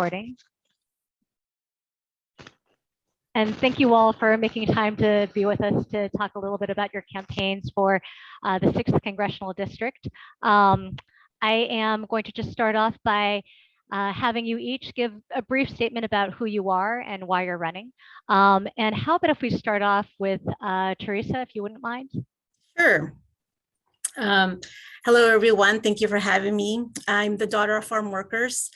recording. And thank you all for making time to be with us to talk a little bit about your campaigns for the 6th Congressional District. I am going to just start off by having you each give a brief statement about who you are and why you're running. And how about if we start off with Teresa, if you wouldn't mind? Sure. Hello, everyone. Thank you for having me. I'm the daughter of farm workers.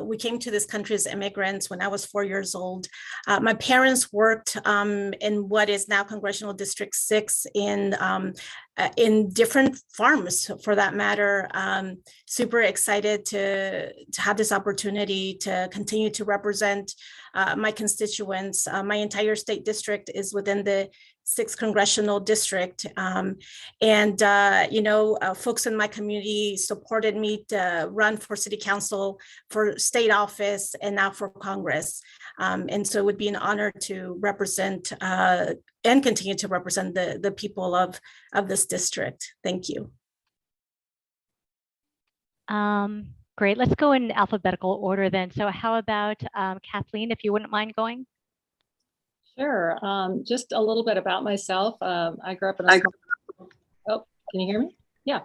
We came to this country as immigrants when I was 4 years old. My parents worked in what is now Congressional District 6 in different farms, for that matter. Super excited to have this opportunity to continue to represent my constituents. My entire state district is within the 6th Congressional District. Folks in my community supported me to run for city council, for state office, and now for Congress. And so it would be an honor to represent and continue to represent the people of this district. Thank you. Great, let's go in alphabetical order then. So how about Kathleen, if you wouldn't mind going? Sure. Just a little bit about myself. I grew up in a small, oh, can you hear me? Yeah.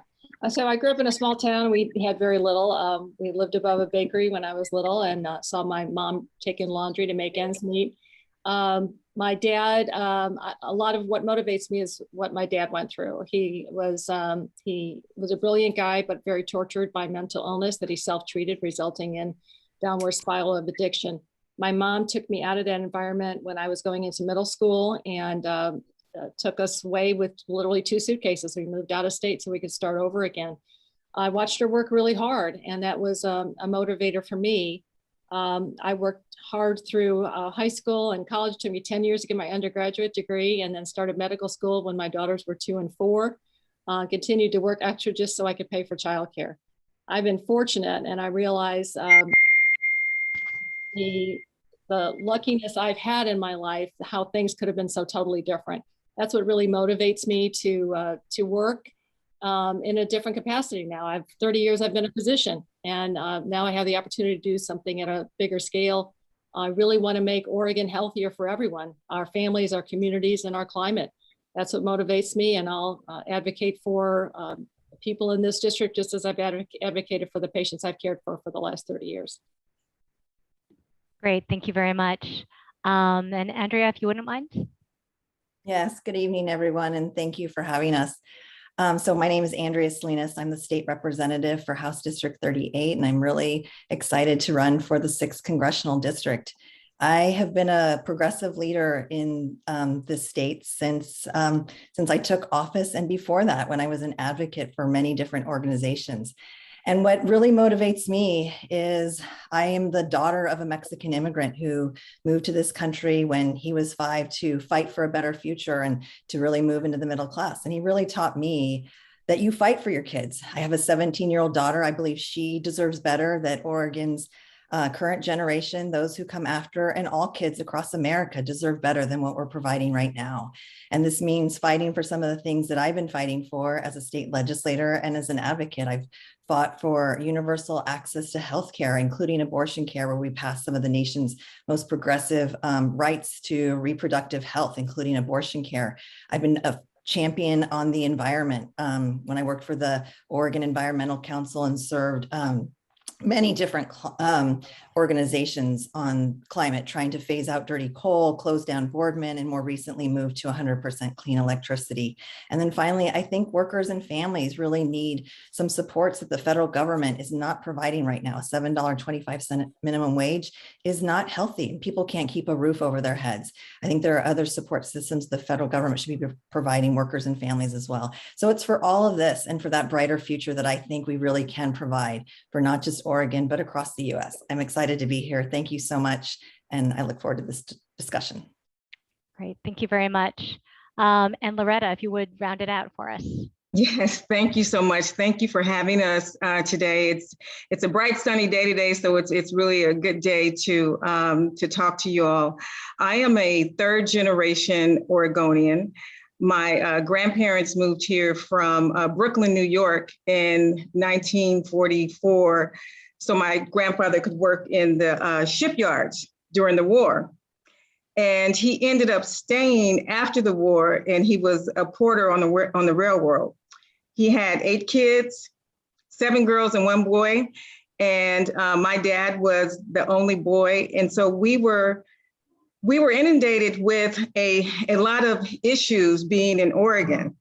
So I grew up in a small town. We had very little. We lived above a bakery when I was little, and saw my mom taking laundry to make ends meet. My dad, a lot of what motivates me is what my dad went through. He was a brilliant guy, but very tortured by mental illness that he self-treated, resulting in downward spiral of addiction. My mom took me out of that environment when I was going into middle school, and took us away with literally 2 suitcases. We moved out of state so we could start over again. I watched her work really hard, and that was a motivator for me. I worked hard through high school and college. It took me 10 years to get my undergraduate degree, and then started medical school when my daughters were 2 and 4. Continued to work extra just so I could pay for childcare. I've been fortunate, and I realize the luckiness I've had in my life, how things could have been so totally different. That's what really motivates me to work in a different capacity now. I've 30 years I've been a physician, and now I have the opportunity to do something at a bigger scale. I really want to make Oregon healthier for everyone, our families, our communities, and our climate. That's what motivates me, and I'll advocate for people in this district just as I've advocated for the patients I've cared for the last 30 years. Great, thank you very much. And Andrea, if you wouldn't mind. Yes, good evening, everyone, and thank you for having us. So my name is Andrea Salinas. I'm the state representative for House District 38, and I'm really excited to run for the 6th Congressional District. I have been a progressive leader in this state since I took office, and before that, when I was an advocate for many different organizations. And what really motivates me is I am the daughter of a Mexican immigrant who moved to this country when he was 5 to fight for a better future and to really move into the middle class. And he really taught me that you fight for your kids. I have a 17-year-old daughter. I believe she deserves better, that Oregon's current generation, those who come after, and all kids across America deserve better than what we're providing right now. And this means fighting for some of the things that I've been fighting for as a state legislator and as an advocate. I've fought for universal access to healthcare, including abortion care, where we passed some of the nation's most progressive rights to reproductive health, including abortion care. I've been a champion on the environment when I worked for the Oregon Environmental Council and served many different organizations on climate, trying to phase out dirty coal, close down Boardman, and more recently moved to 100% clean electricity. And then finally, I think workers and families really need some supports that the federal government is not providing right now. A $7.25 minimum wage is not healthy, and people can't keep a roof over their heads. I think there are other support systems the federal government should be providing workers and families as well. So it's for all of this and for that brighter future that I think we really can provide for not just Oregon, but across the US. I'm excited to be here. Thank you so much. And I look forward to this discussion. Great, thank you very much. And Loretta, if you would round it out for us. Yes, thank you so much. Thank you for having us today. It's a bright, sunny day today, so it's really a good day to talk to you all. I am a 3rd generation Oregonian. My grandparents moved here from Brooklyn, New York in 1944 so my grandfather could work in the shipyards during the war. And he ended up staying after the war, and he was a porter on the railroad. He had 8 kids, 7 girls and 1 boy. And my dad was the only boy. And so we were inundated with a lot of issues being in Oregon.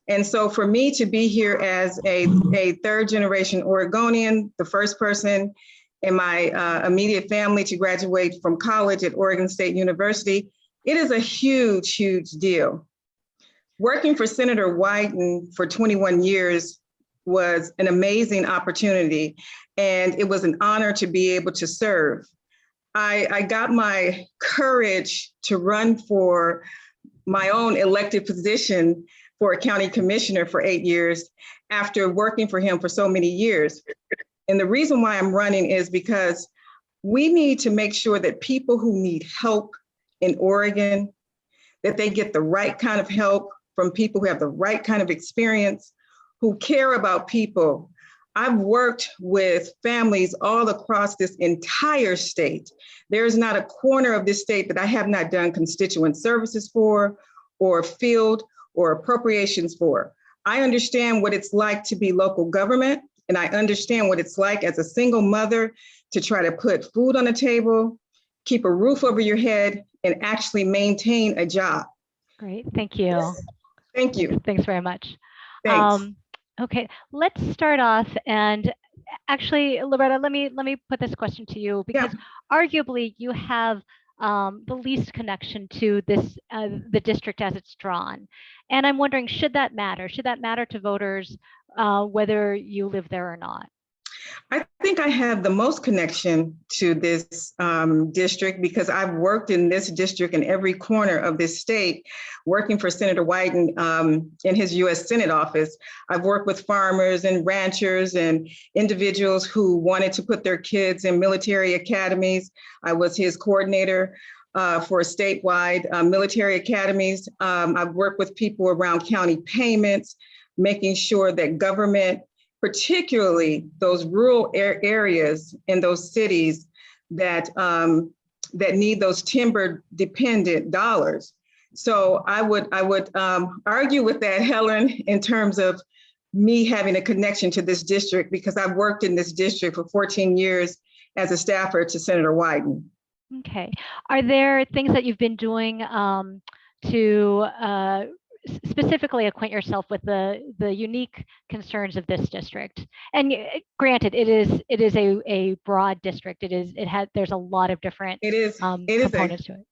And so for me to be here as a 3rd generation Oregonian, the first person in my immediate family to graduate from college at Oregon State University, it is a huge, huge deal. Working for Senator Wyden for 21 years was an amazing opportunity, and it was an honor to be able to serve. I got my courage to run for my own elected position for a county commissioner for 8 years after working for him for so many years. And the reason why I'm running is because we need to make sure that people who need help in Oregon, that they get the right kind of help from people who have the right kind of experience, who care about people. I've worked with families all across this entire state. There is not a corner of this state that I have not done constituent services for, or field or appropriations for. I understand what it's like to be local government, and I understand what it's like as a single mother to try to put food on the table, keep a roof over your head, and actually maintain a job. Great, thank you. Thank you. Thanks very much. Thanks. Okay, let's start off, and actually, Loretta, let me put this question to you, because arguably you have the least connection to this the district as it's drawn, and I'm wondering, should that matter? Should that matter to voters whether you live there or not? I think I have the most connection to this district because I've worked in this district in every corner of this state, working for Senator Wyden in his U.S. Senate office. I've worked with farmers and ranchers and individuals who wanted to put their kids in military academies. I was his coordinator for statewide military academies. I've worked with people around county payments, making sure that government, particularly those rural areas in those cities that need those timber dependent dollars. So I would argue with that, Helen, in terms of me having a connection to this district, because I've worked in this district for 14 years as a staffer to Senator Wyden. Okay. Are there things that you've been doing to specifically acquaint yourself with the unique concerns of this district? And granted, it is a broad district. There's a lot of different components to it.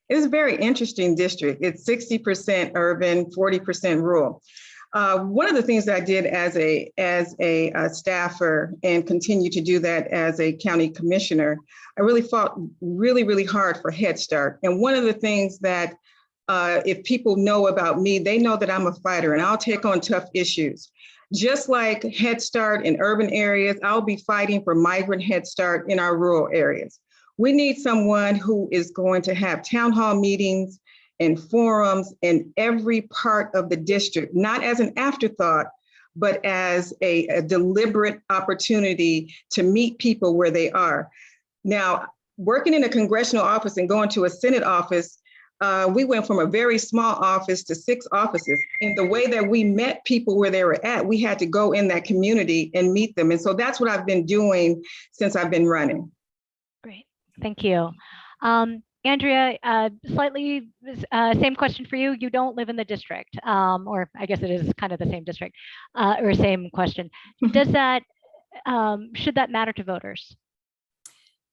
It is a very interesting district. It's 60% urban, 40% rural. One of the things that I did as a staffer, and continue to do that as a county commissioner, I really fought really hard for Head Start. And one of the things that if people know about me, they know that I'm a fighter and I'll take on tough issues. Just like Head Start in urban areas, I'll be fighting for migrant Head Start in our rural areas. We need someone who is going to have town hall meetings and forums in every part of the district, not as an afterthought, but as a deliberate opportunity to meet people where they are. Now, working in a congressional office and going to a Senate office, we went from a very small office to 6 offices. And the way that we met people where they were at, we had to go in that community and meet them. And so that's what I've been doing since I've been running. Great, thank you. Andrea, slightly same question for you. You don't live in the district, or I guess it is kind of the same district, or same question. Does that, should that matter to voters?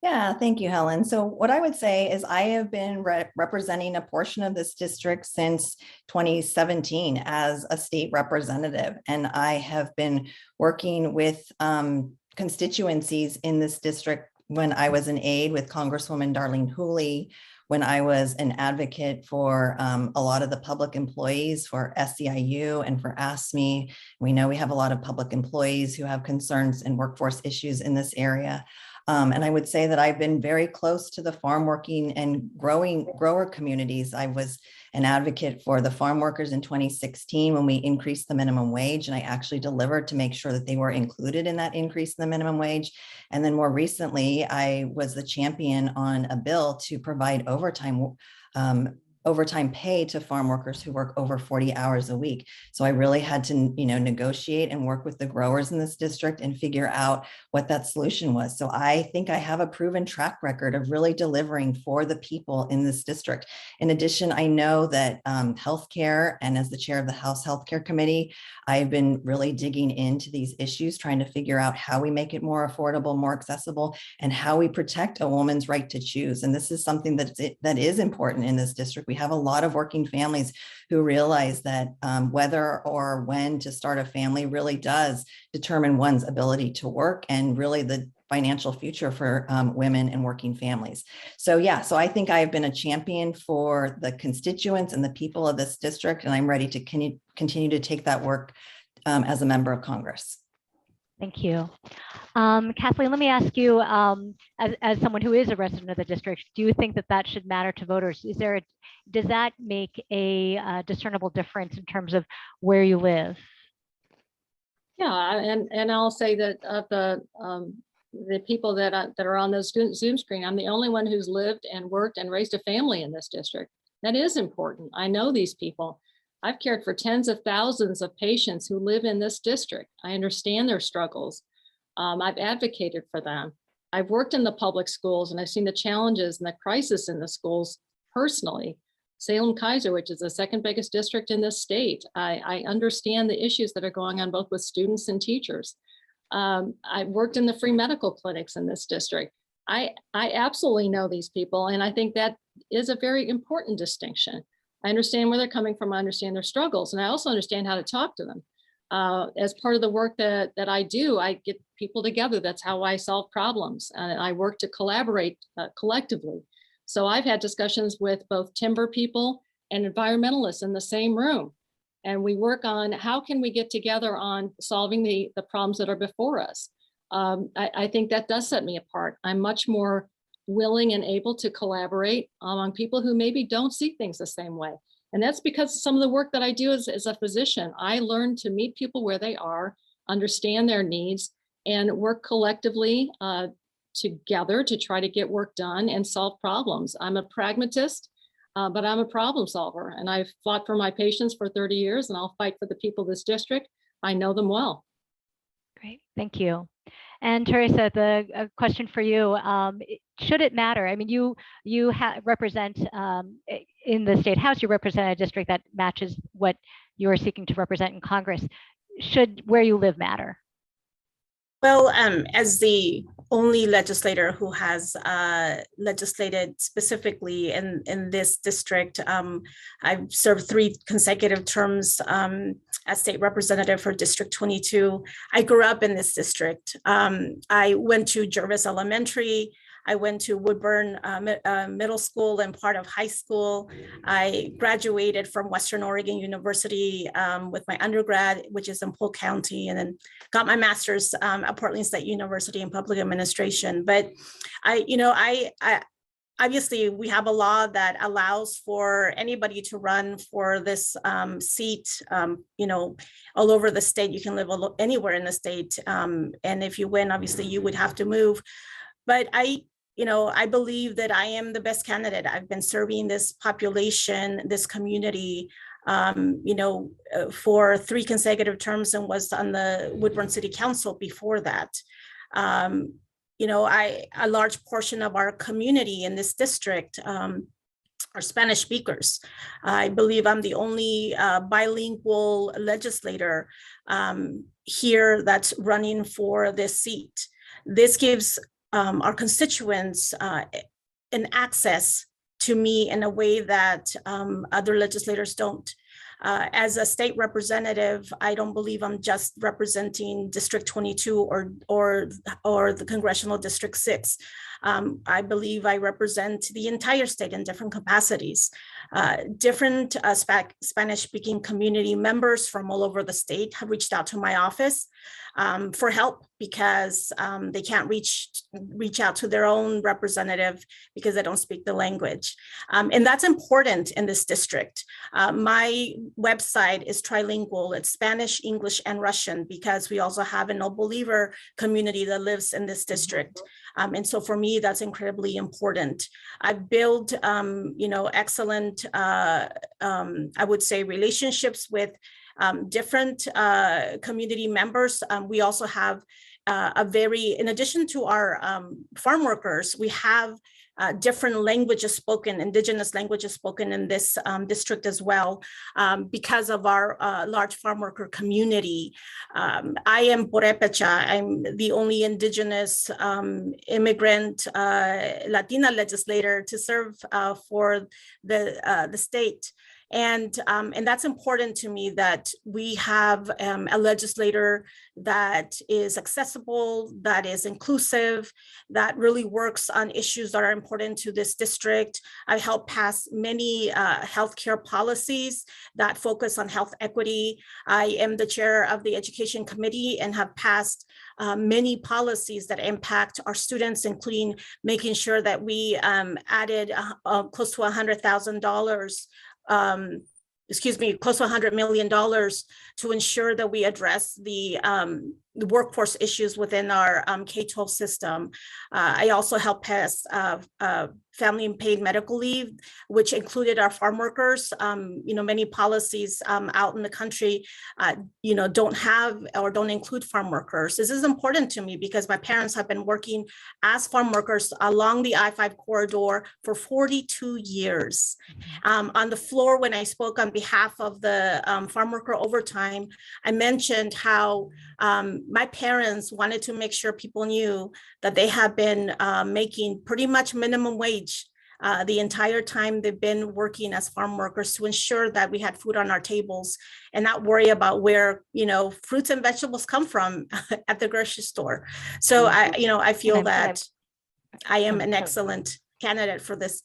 Yeah, thank you, Helen. So what I would say is I have been representing a portion of this district since 2017 as a state representative, and I have been working with constituencies in this district when I was an aide with Congresswoman Darlene Hooley, when I was an advocate for a lot of the public employees for SEIU and for ASME. We know we have a lot of public employees who have concerns and workforce issues in this area. And I would say that I've been very close to the farm working and grower communities. I was an advocate for the farm workers in 2016 when we increased the minimum wage, and I actually delivered to make sure that they were included in that increase in the minimum wage. And then more recently, I was the champion on a bill to provide overtime pay to farm workers who work over 40 hours a week. So I really had to, negotiate and work with the growers in this district and figure out what that solution was. So I think I have a proven track record of really delivering for the people in this district. In addition, I know that healthcare, and as the chair of the House Healthcare Committee, I've been really digging into these issues, trying to figure out how we make it more affordable, more accessible, and how we protect a woman's right to choose. And this is something that is important in this district. We have a lot of working families who realize that whether or when to start a family really does determine one's ability to work and really the financial future for women and working families. So I think I've been a champion for the constituents and the people of this district, and I'm ready to continue to take that work as a member of Congress. Thank you. Kathleen, let me ask you, as someone who is a resident of the district, do you think that should matter to voters? Does that make a discernible difference in terms of where you live? Yeah, and I'll say that of the people that are on this Zoom screen, I'm the only one who's lived and worked and raised a family in this district. That is important. I know these people. I've cared for tens of thousands of patients who live in this district. I understand their struggles. I've advocated for them. I've worked in the public schools, and I've seen the challenges and the crisis in the schools personally. Salem-Keizer, which is the second biggest district in this state. I understand the issues that are going on both with students and teachers. I worked in the free medical clinics in this district. I absolutely know these people, and I think that is a very important distinction. I understand where they're coming from. I understand their struggles, and I also understand how to talk to them. As part of the work that I do, I get people together. That's how I solve problems, and I work to collaborate collectively. So I've had discussions with both timber people and environmentalists in the same room, and we work on how can we get together on solving the problems that are before us. I think that does set me apart. I'm much more willing and able to collaborate among people who maybe don't see things the same way. And that's because some of the work that I do as a physician, I learned to meet people where they are, understand their needs, and work collectively together to try to get work done and solve problems. I'm a pragmatist, but I'm a problem solver, and I've fought for my patients for 30 years, and I'll fight for the people of this district. I know them well. Great, thank you. And Teresa, the question for you, should it matter? I mean, you represent in the State House, you represent a district that matches what you're seeking to represent in Congress. Should where you live matter? Well, as the only legislator who has legislated specifically in this district, I've served 3 consecutive terms as state representative for District 22. I grew up in this district. I went to Jervis Elementary. I went to Woodburn Middle School and part of high school. I graduated from Western Oregon University with my undergrad, which is in Polk County, and then got my master's at Portland State University in public administration. But I obviously we have a law that allows for anybody to run for this seat, all over the state. You can live anywhere in the state. And if you win, obviously you would have to move. But I believe that I am the best candidate. I've been serving this population, this community, for 3 consecutive terms and was on the Woodburn City Council before that. A large portion of our community in this district are Spanish speakers. I believe I'm the only bilingual legislator here that's running for this seat. This gives our constituents an access to me in a way that other legislators don't. As a state representative, I don't believe I'm just representing District 22 or the Congressional District 6. I believe I represent the entire state in different capacities. Different Spanish-speaking community members from all over the state have reached out to my office for help because they can't reach out to their own representative because they don't speak the language. And that's important in this district. My website is trilingual. It's Spanish, English, and Russian because we also have an old believer community that lives in this district. And so for me, that's incredibly important. I've built, excellent, I would say, relationships with different community members. We also have in addition to our farm workers, we have different languages spoken, indigenous languages spoken in this district as well, because of our large farm worker community. I am Purepecha. I'm the only indigenous immigrant Latina legislator to serve for the state. And that's important to me that we have a legislator that is accessible, that is inclusive, that really works on issues that are important to this district. I helped pass many healthcare policies that focus on health equity. I am the chair of the Education Committee and have passed many policies that impact our students, including making sure that we added close to $100,000 close to $100 million to ensure that we address the workforce issues within our K-12 system. I also helped pass family and paid medical leave, which included our farm workers. Many policies out in the country, don't have or don't include farm workers. This is important to me because my parents have been working as farm workers along the I-5 corridor for 42 years. On the floor, when I spoke on behalf of the farm worker overtime, I mentioned how my parents wanted to make sure people knew that they have been making pretty much minimum wage the entire time they've been working as farm workers to ensure that we had food on our tables and not worry about where, fruits and vegetables come from at the grocery store. So I feel that I am an excellent candidate for this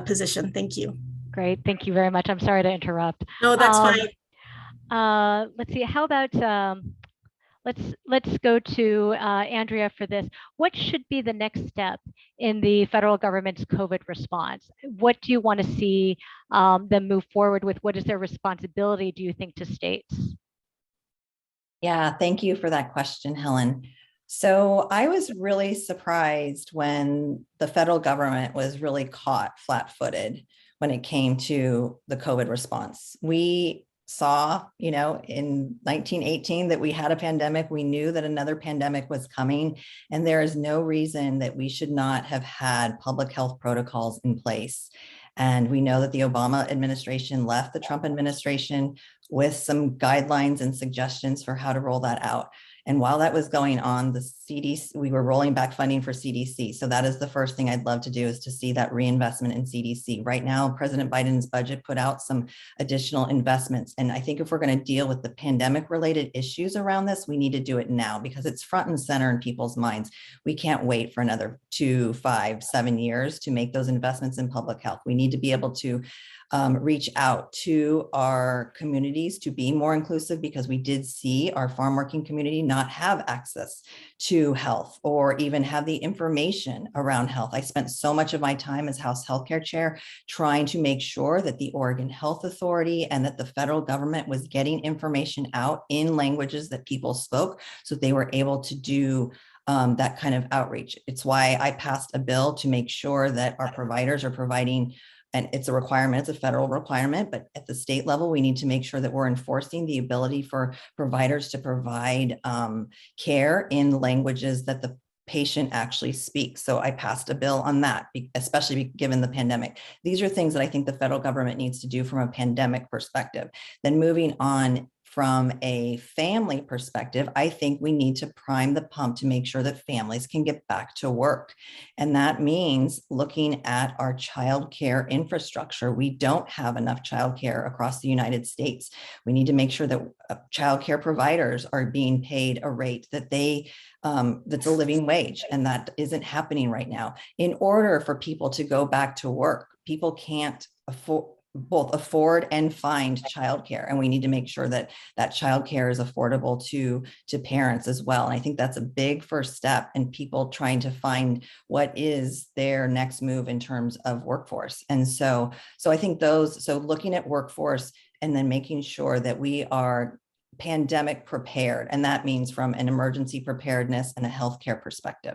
position. Thank you. Great. Thank you very much. I'm sorry to interrupt. No, that's fine. Let's see. How about let's go to Andrea for this. What should be the next step in the federal government's COVID response? What do you want to see them move forward with? What is their responsibility, do you think, to states? Yeah, thank you for that question, Helen. So I was really surprised when the federal government was really caught flat-footed when it came to the COVID response. We saw, in 1918 that we had a pandemic. We knew that another pandemic was coming, and there is no reason that we should not have had public health protocols in place. And we know that the Obama administration left the Trump administration with some guidelines and suggestions for how to roll that out. And while that was going on, the CDC, we were rolling back funding for CDC. So that is the first thing I'd love to do, is to see that reinvestment in CDC. Right now, President Biden's budget put out some additional investments. And I think if we're going to deal with the pandemic related issues around this, we need to do it now because it's front and center in people's minds. We can't wait for another 2, 5, 7 years to make those investments in public health. We need to be able to reach out to our communities to be more inclusive, because we did see our farm working community not have access to health or even have the information around health. I spent so much of my time as House Healthcare Chair trying to make sure that the Oregon Health Authority and that the federal government was getting information out in languages that people spoke, so they were able to do that kind of outreach. It's why I passed a bill to make sure that our providers are providing, and it's a requirement, it's a federal requirement, but at the state level, we need to make sure that we're enforcing the ability for providers to provide care in languages that the patient actually speaks. So I passed a bill on that, especially given the pandemic. These are things that I think the federal government needs to do from a pandemic perspective. Then moving on from a family perspective, I think we need to prime the pump to make sure that families can get back to work. And that means looking at our childcare infrastructure. We don't have enough childcare across the United States. We need to make sure that childcare providers are being paid a rate that that's a living wage, and that isn't happening right now. In order for people to go back to work, people can't both afford and find childcare, and we need to make sure that that childcare is affordable to parents as well. And I think that's a big first step in people trying to find what is their next move in terms of workforce. And so I think so looking at workforce and then making sure that we are pandemic prepared, and that means from an emergency preparedness and a healthcare perspective.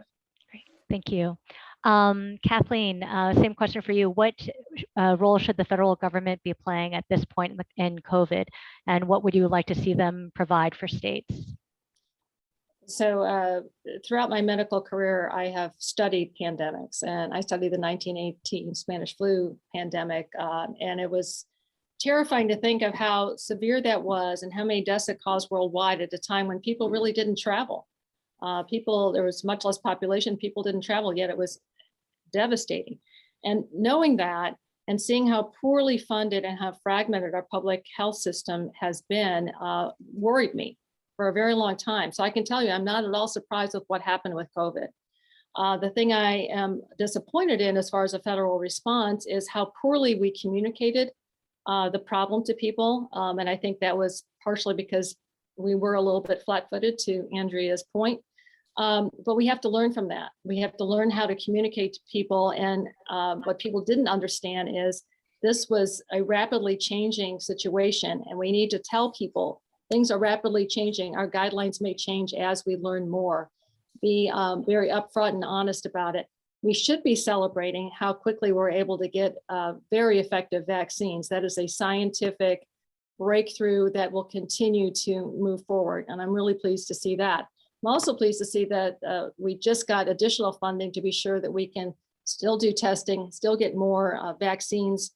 Great, thank you. Kathleen, same question for you. What role should the federal government be playing at this point in COVID, and what would you like to see them provide for states? So throughout my medical career, I have studied pandemics, and I studied the 1918 Spanish flu pandemic, and it was terrifying to think of how severe that was and how many deaths it caused worldwide at a time when people really didn't travel. There was much less population, people didn't travel, yet it was devastating. And knowing that and seeing how poorly funded and how fragmented our public health system has been worried me for a very long time. So I can tell you, I'm not at all surprised with what happened with COVID. The thing I am disappointed in as far as a federal response is how poorly we communicated the problem to people. And I think that was partially because we were a little bit flat-footed, to Andrea's point. But we have to learn from that. We have to learn how to communicate to people. And what people didn't understand is this was a rapidly changing situation, and we need to tell people things are rapidly changing. Our guidelines may change as we learn more. Be very upfront and honest about it. We should be celebrating how quickly we're able to get very effective vaccines. That is a scientific breakthrough that will continue to move forward. And I'm really pleased to see that. I'm also pleased to see that we just got additional funding to be sure that we can still do testing, still get more vaccines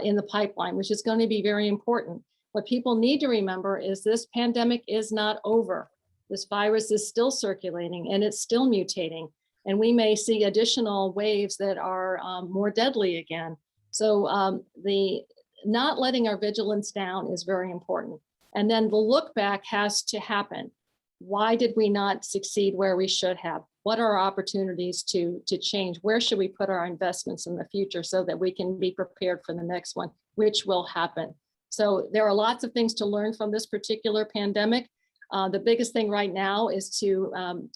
in the pipeline, which is going to be very important. What people need to remember is this pandemic is not over. This virus is still circulating and it's still mutating. And we may see additional waves that are more deadly again. So the not letting our vigilance down is very important. And then the look back has to happen. Why did we not succeed where we should have? What are our opportunities to change? Where should we put our investments in the future so that we can be prepared for the next one, which will happen? So there are lots of things to learn from this particular pandemic. The biggest thing right now is to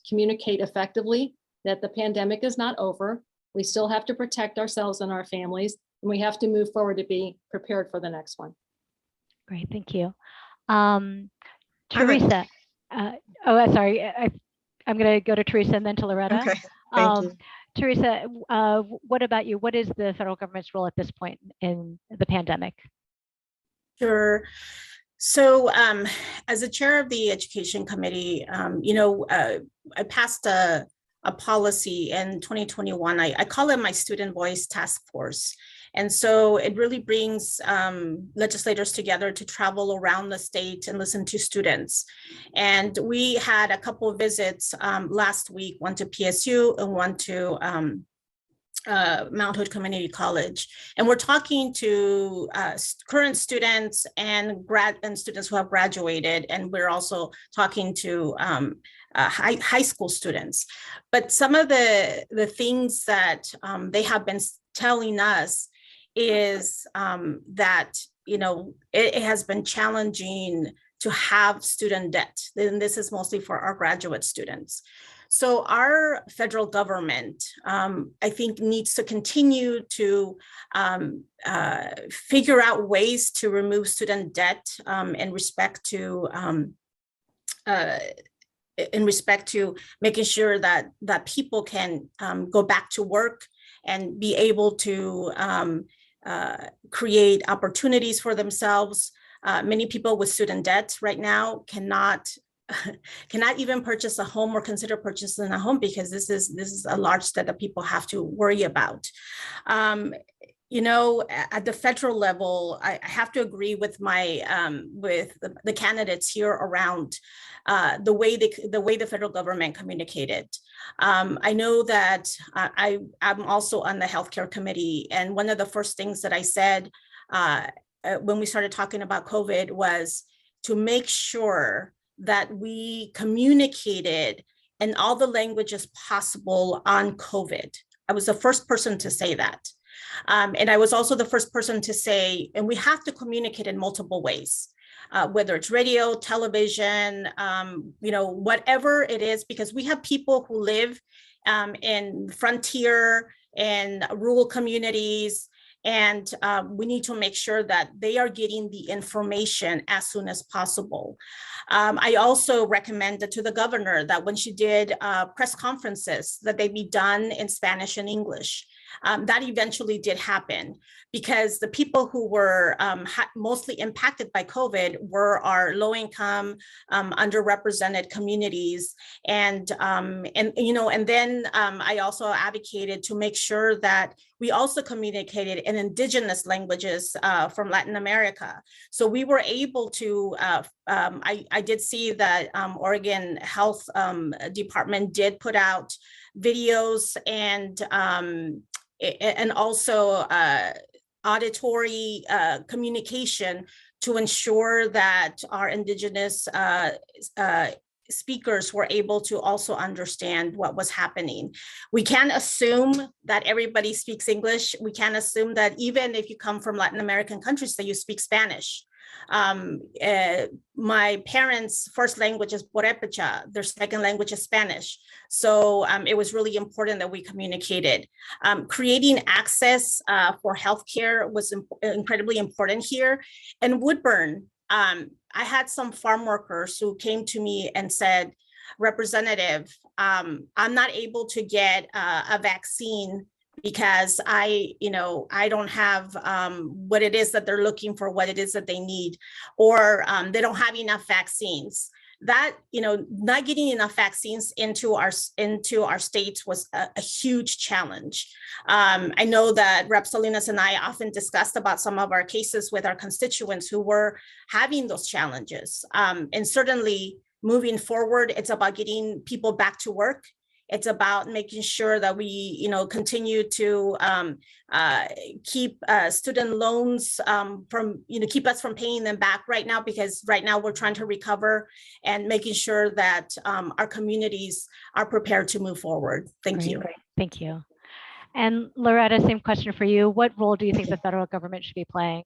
communicate effectively that the pandemic is not over. We still have to protect ourselves and our families, and we have to move forward to be prepared for the next one. Great, thank you. Teresa, sorry, I'm going to go to Teresa and then to Loretta. Okay, thank you. Teresa, what about you? What is the federal government's role at this point in the pandemic? Sure. So as the chair of the education committee, I passed a policy in 2021. I call it my Student Voice Task Force. And so it really brings legislators together to travel around the state and listen to students. And we had a couple of visits last week, one to PSU and one to Mount Hood Community College. And we're talking to current students and students who have graduated. And we're also talking to high school students. But some of the things that they have been telling us is that, it has been challenging to have student debt. And this is mostly for our graduate students. So our federal government, I think, needs to continue to figure out ways to remove student debt in respect to making sure that people can go back to work and be able to create opportunities for themselves. Many people with student debt right now cannot even purchase a home or consider purchasing a home because this is a large debt that people have to worry about. At the federal level, I have to agree with with the candidates here around the way the federal government communicated. I know that I'm also on the healthcare committee, and one of the first things that I said when we started talking about COVID was to make sure that we communicated in all the languages possible on COVID. I was the first person to say that. And I was also the first person to say, and we have to communicate in multiple ways, whether it's radio, television, whatever it is, because we have people who live in frontier and rural communities, and we need to make sure that they are getting the information as soon as possible. I also recommended to the governor that when she did press conferences, that they be done in Spanish and English. That eventually did happen, because the people who were mostly impacted by COVID were our low-income, underrepresented communities, and then I also advocated to make sure that we also communicated in indigenous languages from Latin America. So we were able to. I did see that Oregon Health Department did put out videos and also auditory communication to ensure that our indigenous speakers were able to also understand what was happening. We can't assume that everybody speaks English. We can't assume that even if you come from Latin American countries that you speak Spanish. My parents' first language is Purépecha, their second language is Spanish. So it was really important that we communicated. Creating access for healthcare was incredibly important here. And Woodburn, I had some farm workers who came to me and said, Representative, I'm not able to get a vaccine because I don't have what it is that they're looking for, what it is that they need, or they don't have enough vaccines. That, not getting enough vaccines into our states was a huge challenge. I know that Rep. Salinas and I often discussed about some of our cases with our constituents who were having those challenges. And certainly moving forward, it's about getting people back to work. It's about making sure that we, continue to keep student loans keep us from paying them back right now, because right now we're trying to recover and making sure that our communities are prepared to move forward. Thank you. Great. Thank you. And Loretta, same question for you. What role do you think the federal government should be playing?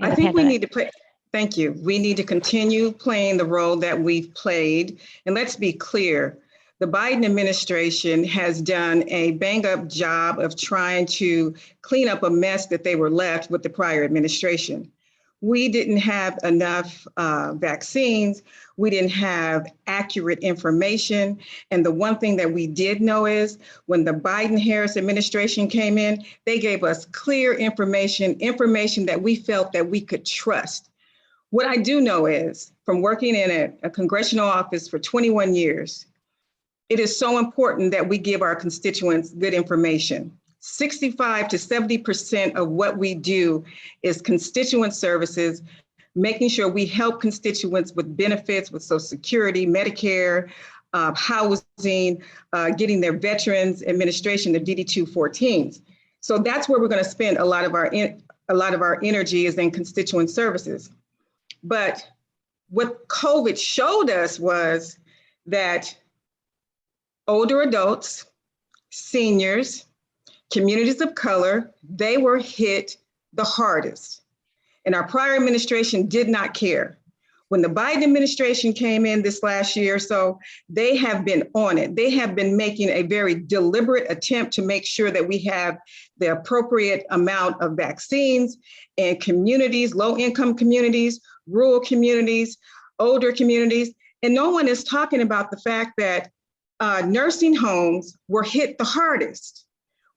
I think we need to play. Thank you. We need to continue playing the role that we've played. And let's be clear. The Biden administration has done a bang-up job of trying to clean up a mess that they were left with the prior administration. We didn't have enough vaccines. We didn't have accurate information. And the one thing that we did know is when the Biden-Harris administration came in, they gave us clear information that we felt that we could trust. What I do know is, from working in a congressional office for 21 years, it is so important that we give our constituents good information. 65 to 70% of what we do is constituent services, making sure we help constituents with benefits, with Social Security, Medicare, housing, getting their Veterans Administration, the DD-214s. So that's where we're going to spend a lot of our energy, is in constituent services. But what COVID showed us was that older adults, seniors, communities of color, they were hit the hardest. And our prior administration did not care. When the Biden administration came in this last year or so, they have been on it. They have been making a very deliberate attempt to make sure that we have the appropriate amount of vaccines in communities, low-income communities, rural communities, older communities. And no one is talking about the fact that nursing homes were hit the hardest.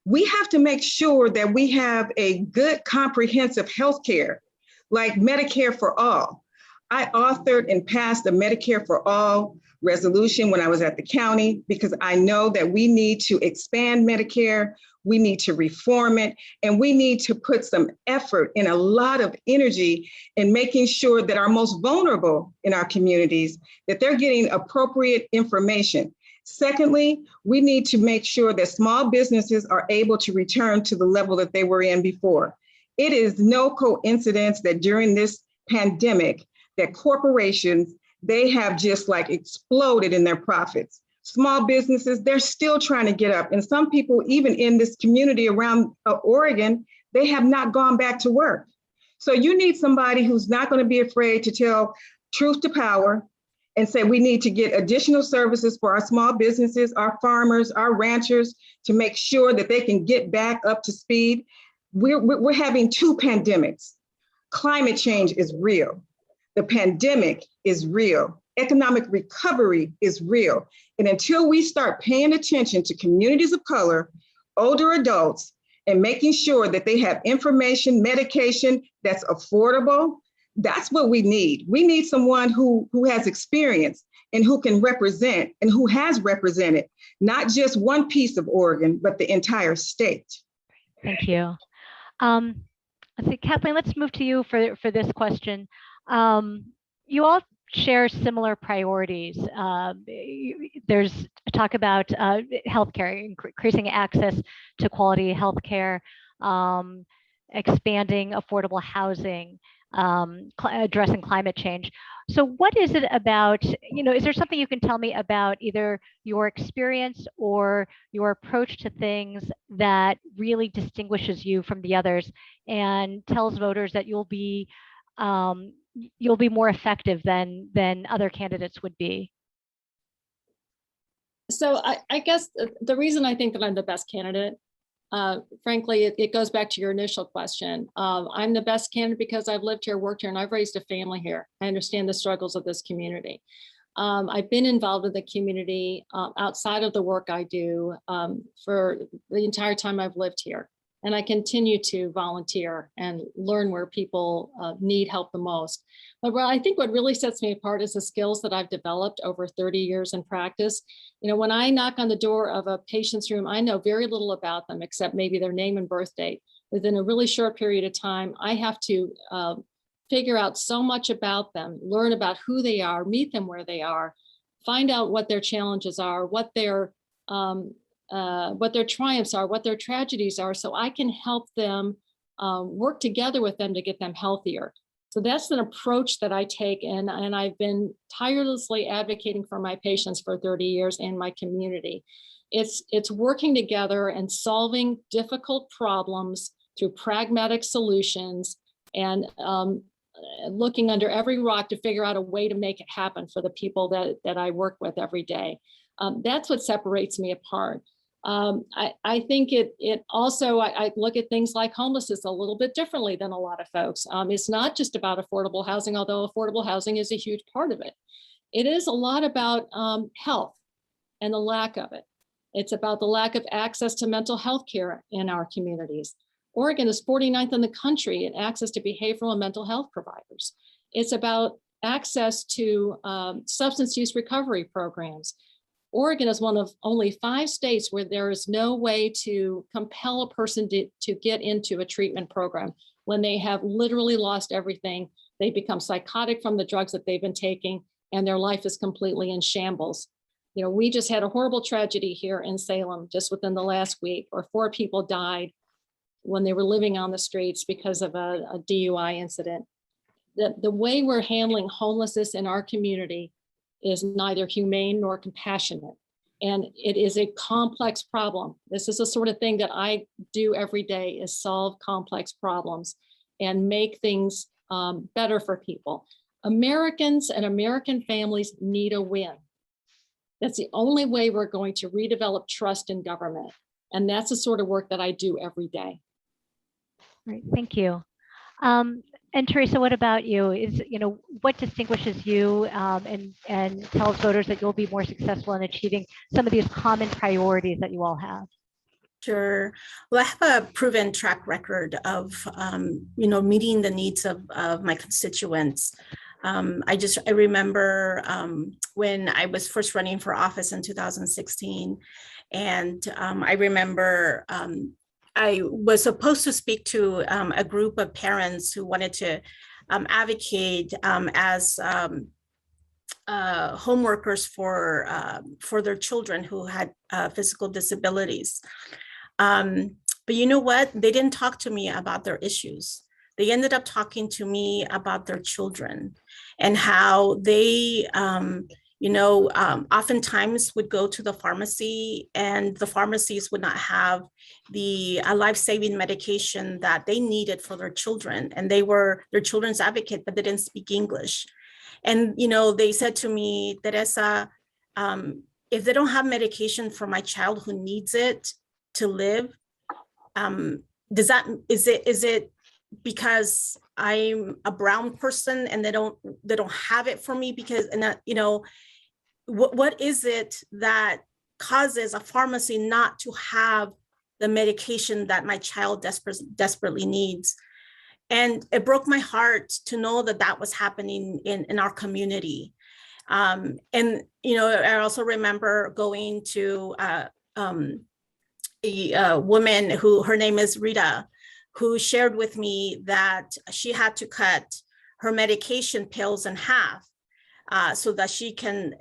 We have to make sure that we have a good comprehensive health care, like Medicare for All. I authored and passed the Medicare for All resolution when I was at the county, because I know that we need to expand Medicare, we need to reform it, and we need to put some effort and a lot of energy in making sure that our most vulnerable in our communities, that they're getting appropriate information. Secondly, we need to make sure that small businesses are able to return to the level that they were in before. It is no coincidence that during this pandemic, that corporations, they have just like exploded in their profits. Small businesses, they're still trying to get up. And some people, even in this community around Oregon, they have not gone back to work. So you need somebody who's not going to be afraid to tell truth to power and say we need to get additional services for our small businesses, our farmers, our ranchers, to make sure that they can get back up to speed. We're having two pandemics. Climate change is real. The pandemic is real. Economic recovery is real. And until we start paying attention to communities of color, older adults, and making sure that they have information, medication that's affordable, that's what we need. We need someone who has experience and who can represent and who has represented not just one piece of Oregon, but the entire state. Thank you. Let's see, Kathleen, let's move to you for this question. You all share similar priorities. There's talk about healthcare, increasing access to quality healthcare, expanding affordable housing, addressing climate change. So what is it about, is there something you can tell me about either your experience or your approach to things that really distinguishes you from the others and tells voters that you'll be more effective than other candidates would be? So I guess the reason I think that I'm the best candidate, frankly, it goes back to your initial question. I'm the best candidate because I've lived here, worked here, and I've raised a family here. I understand the struggles of this community. I've been involved in the community outside of the work I do for the entire time I've lived here. And I continue to volunteer and learn where people need help the most. But I think what really sets me apart is the skills that I've developed over 30 years in practice. When I knock on the door of a patient's room, I know very little about them except maybe their name and birth date. Within a really short period of time, I have to figure out so much about them, learn about who they are, meet them where they are, find out what their challenges are, what their triumphs are, what their tragedies are, so I can help them work together with them to get them healthier. So that's an approach that I take, and I've been tirelessly advocating for my patients for 30 years in my community. It's working together and solving difficult problems through pragmatic solutions and looking under every rock to figure out a way to make it happen for the people that I work with every day. That's what separates me apart. I think it also, I look at things like homelessness a little bit differently than a lot of folks. It's not just about affordable housing, although affordable housing is a huge part of it. It is a lot about health and the lack of it. It's about the lack of access to mental health care in our communities. Oregon is 49th in the country in access to behavioral and mental health providers. It's about access to substance use recovery programs. Oregon is one of only 5 states where there is no way to compel a person to get into a treatment program. When they have literally lost everything, they become psychotic from the drugs that they've been taking, and their life is completely in shambles. We just had a horrible tragedy here in Salem just within the last week, where 4 people died when they were living on the streets because of a DUI incident. The way we're handling homelessness in our community is neither humane nor compassionate. And it is a complex problem. This is the sort of thing that I do every day, is solve complex problems and make things better for people. Americans and American families need a win. That's the only way we're going to redevelop trust in government. And that's the sort of work that I do every day. Great, thank you. And Teresa, what about you? What distinguishes you and tells voters that you'll be more successful in achieving some of these common priorities that you all have? Sure. Well, I have a proven track record of, meeting the needs of my constituents. I remember when I was first running for office in 2016, and I remember I was supposed to speak to a group of parents who wanted to advocate as home workers for their children who had physical disabilities. But you know what? They didn't talk to me about their issues. They ended up talking to me about their children and how they, oftentimes would go to the pharmacy, and the pharmacies would not have the life-saving medication that they needed for their children. And they were their children's advocate, but they didn't speak English. And, they said to me, Teresa, if they don't have medication for my child who needs it to live, is it because I'm a brown person and they don't have it for me? Because, what is it that causes a pharmacy not to have the medication that my child desperately needs? And it broke my heart to know that that was happening in our community. And, I also remember going to a woman who, her name is Rita, who shared with me that she had to cut her medication pills in half so that she can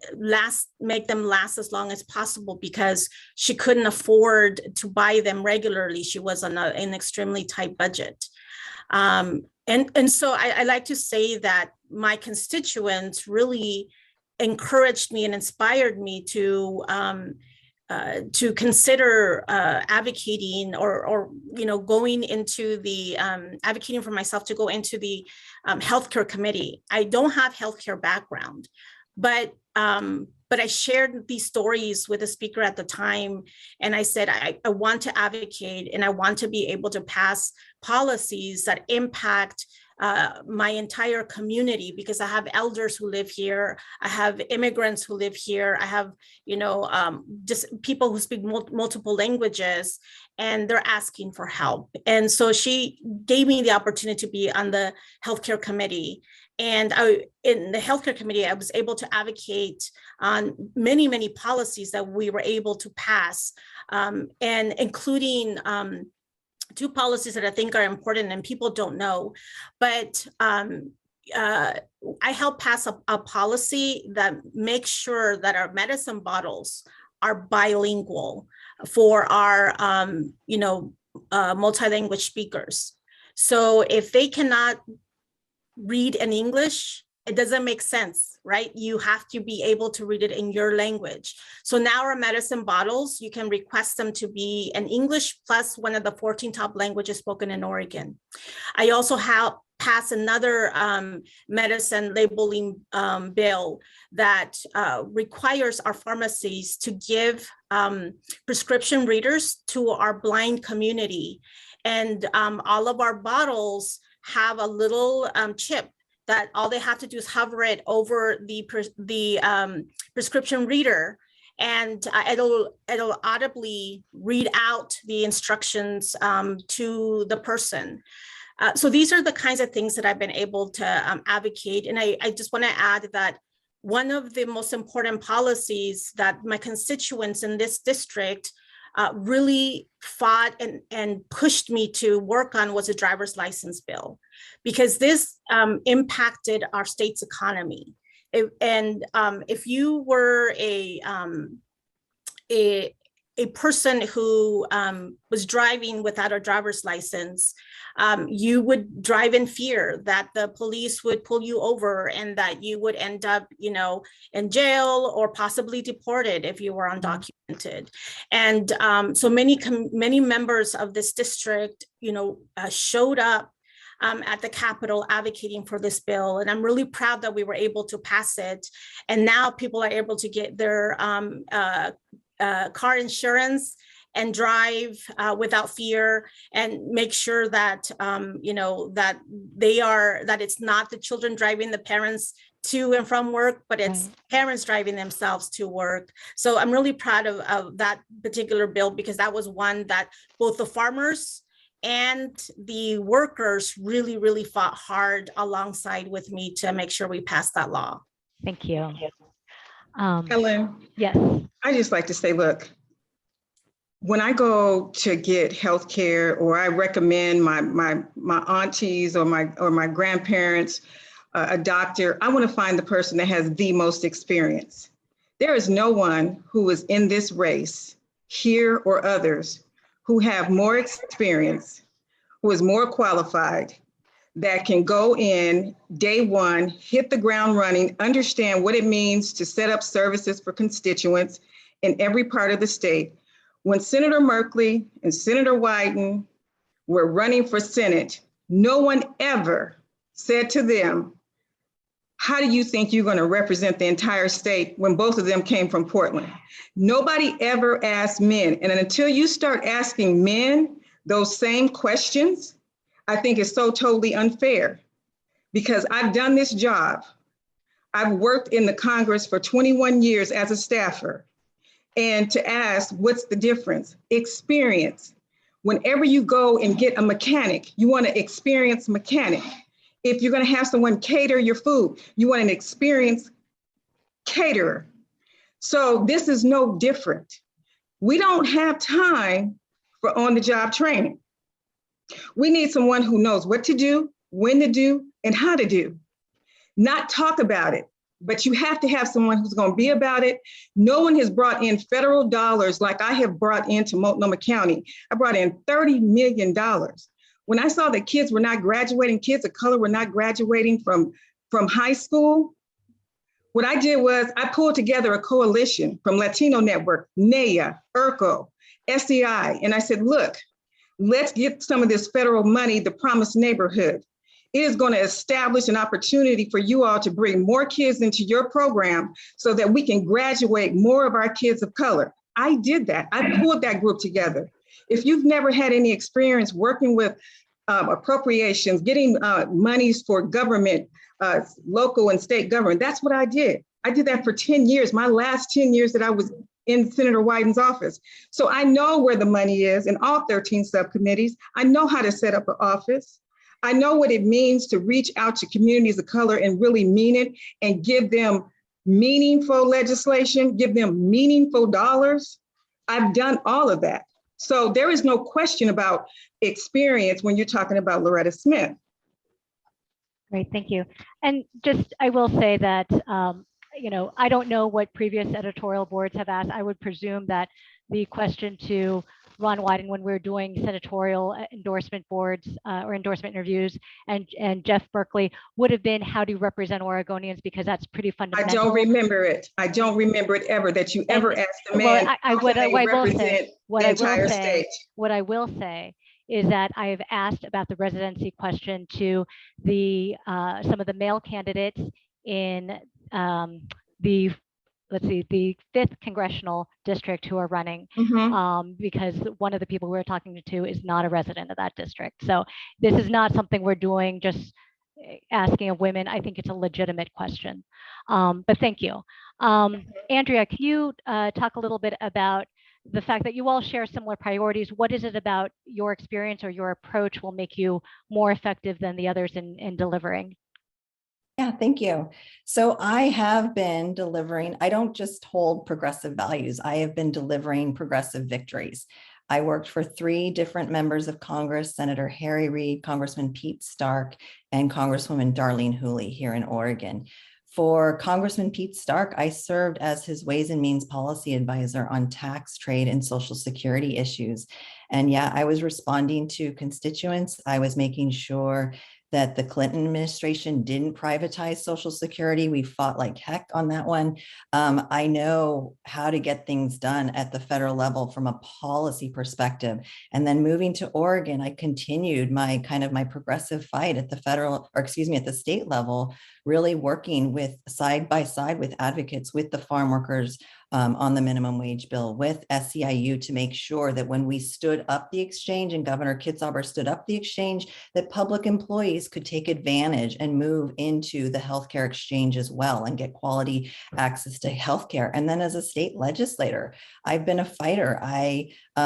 make them last as long as possible, because she couldn't afford to buy them regularly. She was on an extremely tight budget. And so I like to say that my constituents really encouraged me and inspired me to consider advocating or going into the advocating for myself to go into the healthcare committee. I don't have healthcare background, but I shared these stories with the speaker at the time, and I said, I want to advocate and I want to be able to pass policies that impact my entire community, because I have elders who live here, I have immigrants who live here, I have, just people who speak multiple languages, and they're asking for help. And so she gave me the opportunity to be on the healthcare committee. And in the healthcare committee, I was able to advocate on many, many policies that we were able to pass, and including two policies that I think are important and people don't know. But I helped pass a policy that makes sure that our medicine bottles are bilingual for our, multilanguage speakers. So if they cannot read in English, it doesn't make sense, right? You have to be able to read it in your language. So now our medicine bottles, you can request them to be in English plus one of the 14 top languages spoken in Oregon. I also have passed another medicine labeling bill that requires our pharmacies to give prescription readers to our blind community. And all of our bottles have a little chip that all they have to do is hover it over the prescription reader, and it'll audibly read out the instructions to the person. So these are the kinds of things that I've been able to advocate. And I just want to add that one of the most important policies that my constituents in this district really fought and pushed me to work on was a driver's license bill, because this impacted our state's economy. If you were a person who was driving without a driver's license, you would drive in fear that the police would pull you over and that you would end up, in jail or possibly deported if you were undocumented. And so many members of this district, showed up at the Capitol advocating for this bill. And I'm really proud that we were able to pass it. And now people are able to get their car insurance and drive without fear, and make sure that that it's not the children driving the parents to and from work, but it's parents driving themselves to work. So I'm really proud of that particular bill, because that was one that both the farmers and the workers really fought hard alongside with me to make sure we passed that law. Thank you. Helen, Yes. I just like to say, look, when I go to get health care, or I recommend my aunties or my grandparents a doctor, I want to find the person that has the most experience. There is no one who is in this race, here or others, who have more experience, who is more qualified, that can go in day one, hit the ground running, understand what it means to set up services for constituents in every part of the state. When Senator Merkley and Senator Wyden were running for Senate, no one ever said to them, how do you think you're going to represent the entire state, when both of them came from Portland? Nobody ever asked men. And until you start asking men those same questions, I think it's so totally unfair, because I've done this job. I've worked in the Congress for 21 years as a staffer. And to ask, what's the difference? Experience. Whenever you go and get a mechanic, you want an experienced mechanic. If you're going to have someone cater your food, you want an experienced caterer. So this is no different. We don't have time for on-the-job training. We need someone who knows what to do, when to do, and how to do. Not talk about it, but you have to have someone who's going to be about it. No one has brought in federal dollars like I have brought into Multnomah County. I brought in $30 million. When I saw that kids were not graduating, kids of color were not graduating from high school, what I did was I pulled together a coalition from Latino Network, NEA, ERCO, SEI, and I said, look, let's get some of this federal money, the Promised Neighborhood. It is going to establish an opportunity for you all to bring more kids into your program so that we can graduate more of our kids of color. I did that. I pulled that group together. If you've never had any experience working with appropriations, getting monies for government, local and state government, that's what I did. I did that for 10 years, my last 10 years that I was in Senator Wyden's office. So I know where the money is in all 13 subcommittees. I know how to set up an office. I know what it means to reach out to communities of color and really mean it and give them meaningful legislation, give them meaningful dollars. I've done all of that. So there is no question about experience when you're talking about Loretta Smith. Great, thank you. And just, I will say that, you know, I don't know what previous editorial boards have asked. I would presume that the question to Ron Wyden when we were doing senatorial endorsement boards or endorsement interviews and Jeff Berkeley would have been, how do you represent Oregonians? Because that's pretty fundamental. I don't remember it. I don't remember it ever, that you ever asked a man What I will say is that I have asked about the residency question to the some of the male candidates in the 5th Congressional District who are running, because one of the people we're talking to is not a resident of that district. So this is not something we're doing just asking of women. I think it's a legitimate question, but thank you. Andrea, can you talk a little bit about the fact that you all share similar priorities? What is it about your experience or your approach will make you more effective than the others in delivering? Yeah, thank you. So I have been delivering, I don't just hold progressive values, I have been delivering progressive victories. I worked for 3 different members of Congress, Senator Harry Reid, Congressman Pete Stark, and Congresswoman Darlene Hooley here in Oregon. For Congressman Pete Stark, I served as his Ways and Means Policy Advisor on tax, trade, and Social Security issues. And yeah, I was responding to constituents. I was making sure that the Clinton administration didn't privatize Social Security. We fought like heck on that one. I know how to get things done at the federal level from a policy perspective. And then moving to Oregon, I continued my progressive fight at the federal, or excuse me, at the state level, really working with side by side with advocates, with the farm workers, on the minimum wage bill with SEIU to make sure that when we stood up the exchange and Governor Kitzhaber stood up the exchange, that public employees could take advantage and move into the healthcare exchange as well and get quality access to healthcare. And then as a state legislator, I've been a fighter.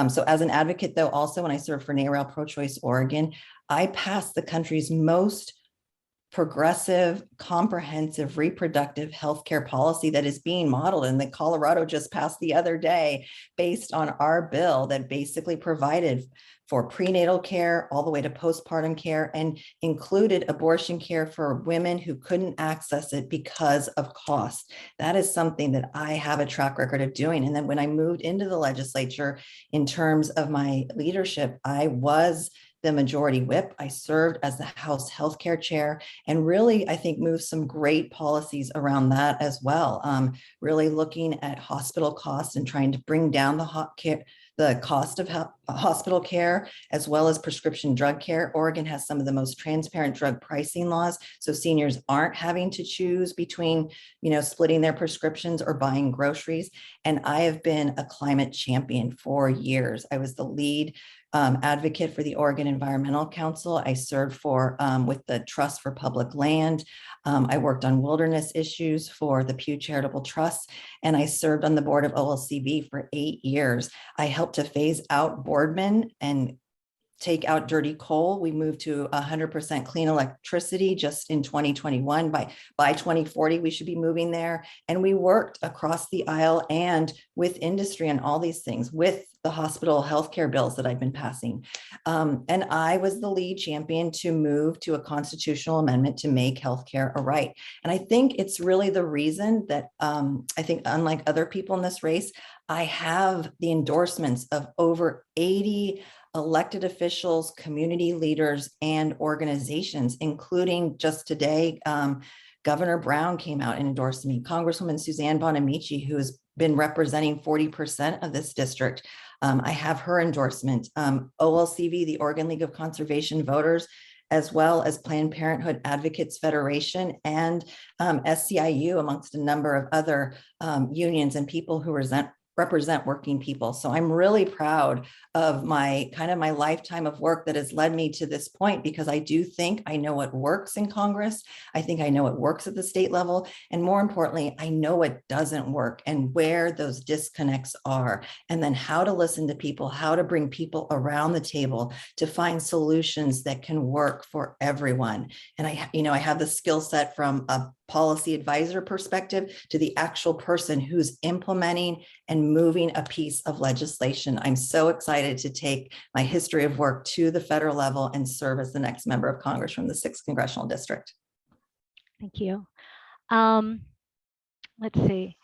So as an advocate, though, also when I served for NARAL Pro-Choice Oregon, I passed the country's most progressive, comprehensive reproductive healthcare policy that is being modeled and that Colorado just passed the other day based on our bill that basically provided for prenatal care all the way to postpartum care and included abortion care for women who couldn't access it because of cost. That is something that I have a track record of doing. And then when I moved into the legislature, in terms of my leadership, I was the majority whip. I served as the House Healthcare Chair and really, I think, moved some great policies around that as well. Really looking at hospital costs and trying to bring down the cost of hospital care, as well as prescription drug care. Oregon has some of the most transparent drug pricing laws, so seniors aren't having to choose between, splitting their prescriptions or buying groceries. And I have been a climate champion for years. I was the lead advocate for the Oregon Environmental Council. I served with the Trust for Public Land. I worked on wilderness issues for the Pew Charitable Trust, and I served on the board of OLCV for 8 years. I helped to phase out Boardman and take out dirty coal. We moved to 100% clean electricity just in 2021. By 2040, we should be moving there. And we worked across the aisle and with industry and all these things, with the hospital healthcare bills that I've been passing. And I was the lead champion to move to a constitutional amendment to make healthcare a right. And I think it's really the reason that I think, unlike other people in this race, I have the endorsements of over 80 elected officials, community leaders, and organizations, including just today, Governor Brown came out and endorsed me. Congresswoman Suzanne Bonamici, who has been representing 40% of this district, I have her endorsement. OLCV, the Oregon League of Conservation Voters, as well as Planned Parenthood Advocates Federation and SEIU, amongst a number of other unions and people who represent working people. So I'm really proud of my lifetime of work that has led me to this point, because I do think I know what works in Congress. I think I know what works at the state level. And more importantly, I know what doesn't work and where those disconnects are, and then how to listen to people, how to bring people around the table to find solutions that can work for everyone. And I have the skill set from a policy advisor perspective to the actual person who's implementing and moving a piece of legislation. I'm so excited to take my history of work to the federal level and serve as the next member of Congress from the 6th Congressional District. Thank you. Let's see.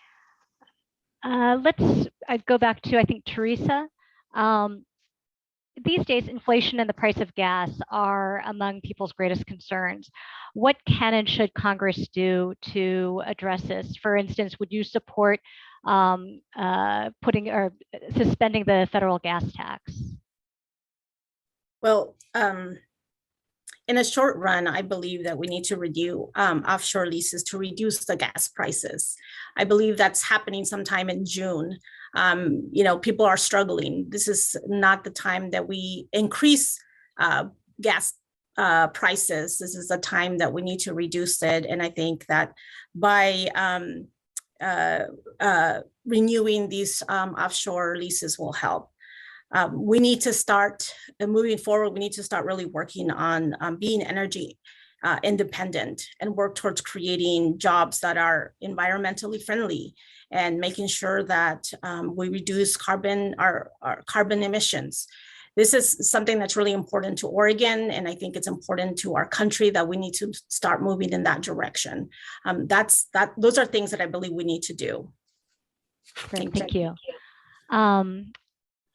Let's go back to, I think, Teresa. These days, inflation and the price of gas are among people's greatest concerns. What can and should Congress do to address this? For instance, would you support putting or suspending the federal gas tax? Well, in a short run, I believe that we need to review offshore leases to reduce the gas prices. I believe that's happening sometime in June. People are struggling. This is not the time that we increase gas prices. This is the time that we need to reduce it. And I think that by renewing these offshore leases will help. We need to start moving forward. We need to start really working on being energy independent and work towards creating jobs that are environmentally friendly and making sure that we reduce our carbon emissions. This is something that's really important to Oregon, and I think it's important to our country that we need to start moving in that direction. Those are things that I believe we need to do. Great, thank you.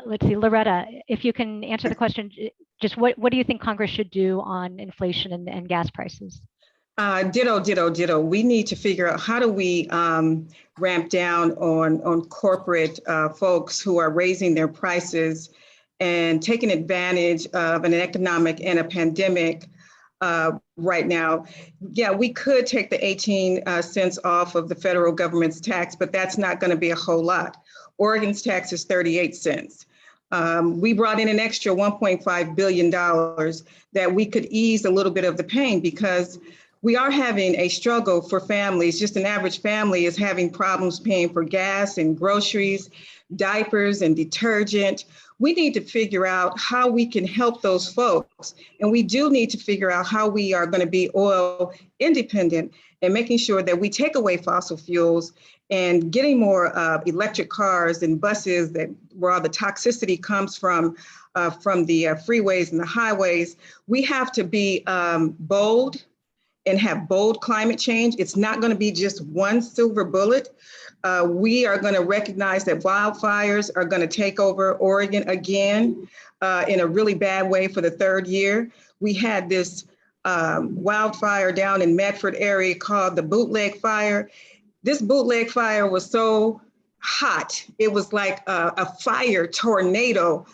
Let's see, Loretta, if you can answer the question, just what do you think Congress should do on inflation and gas prices? Ditto. We need to figure out how do we ramp down on corporate folks who are raising their prices and taking advantage of an economic and a pandemic right now. Yeah, we could take the 18 cents off of the federal government's tax, but that's not going to be a whole lot. Oregon's tax is 38 cents. We brought in an extra $1.5 billion that we could ease a little bit of the pain, because we are having a struggle for families. Just an average family is having problems paying for gas and groceries, diapers and detergent. We need to figure out how we can help those folks. And we do need to figure out how we are going to be oil independent and making sure that we take away fossil fuels and getting more electric cars and buses, that where all the toxicity comes from the freeways and the highways. We have to be bold and have bold climate change. It's not going to be just one silver bullet. We are going to recognize that wildfires are going to take over Oregon again in a really bad way for the third year. We had this wildfire down in Medford area called the bootleg fire. This bootleg fire was so hot, it was like a fire tornado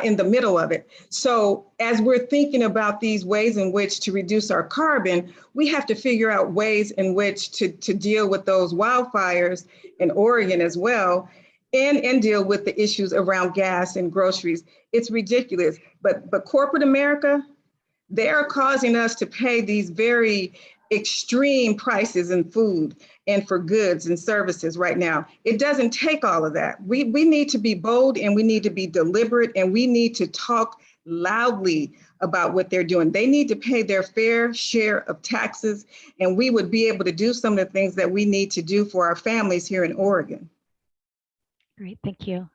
in the middle of it. So as we're thinking about these ways in which to reduce our carbon, we have to figure out ways in which to deal with those wildfires in Oregon as well, and deal with the issues around gas and groceries. It's ridiculous, but corporate America, they're causing us to pay these very extreme prices in food and for goods and services right now. It doesn't take all of that. We need to be bold, and we need to be deliberate, and we need to talk loudly about what they're doing. They need to pay their fair share of taxes, and we would be able to do some of the things that we need to do for our families here in Oregon. Great, thank you.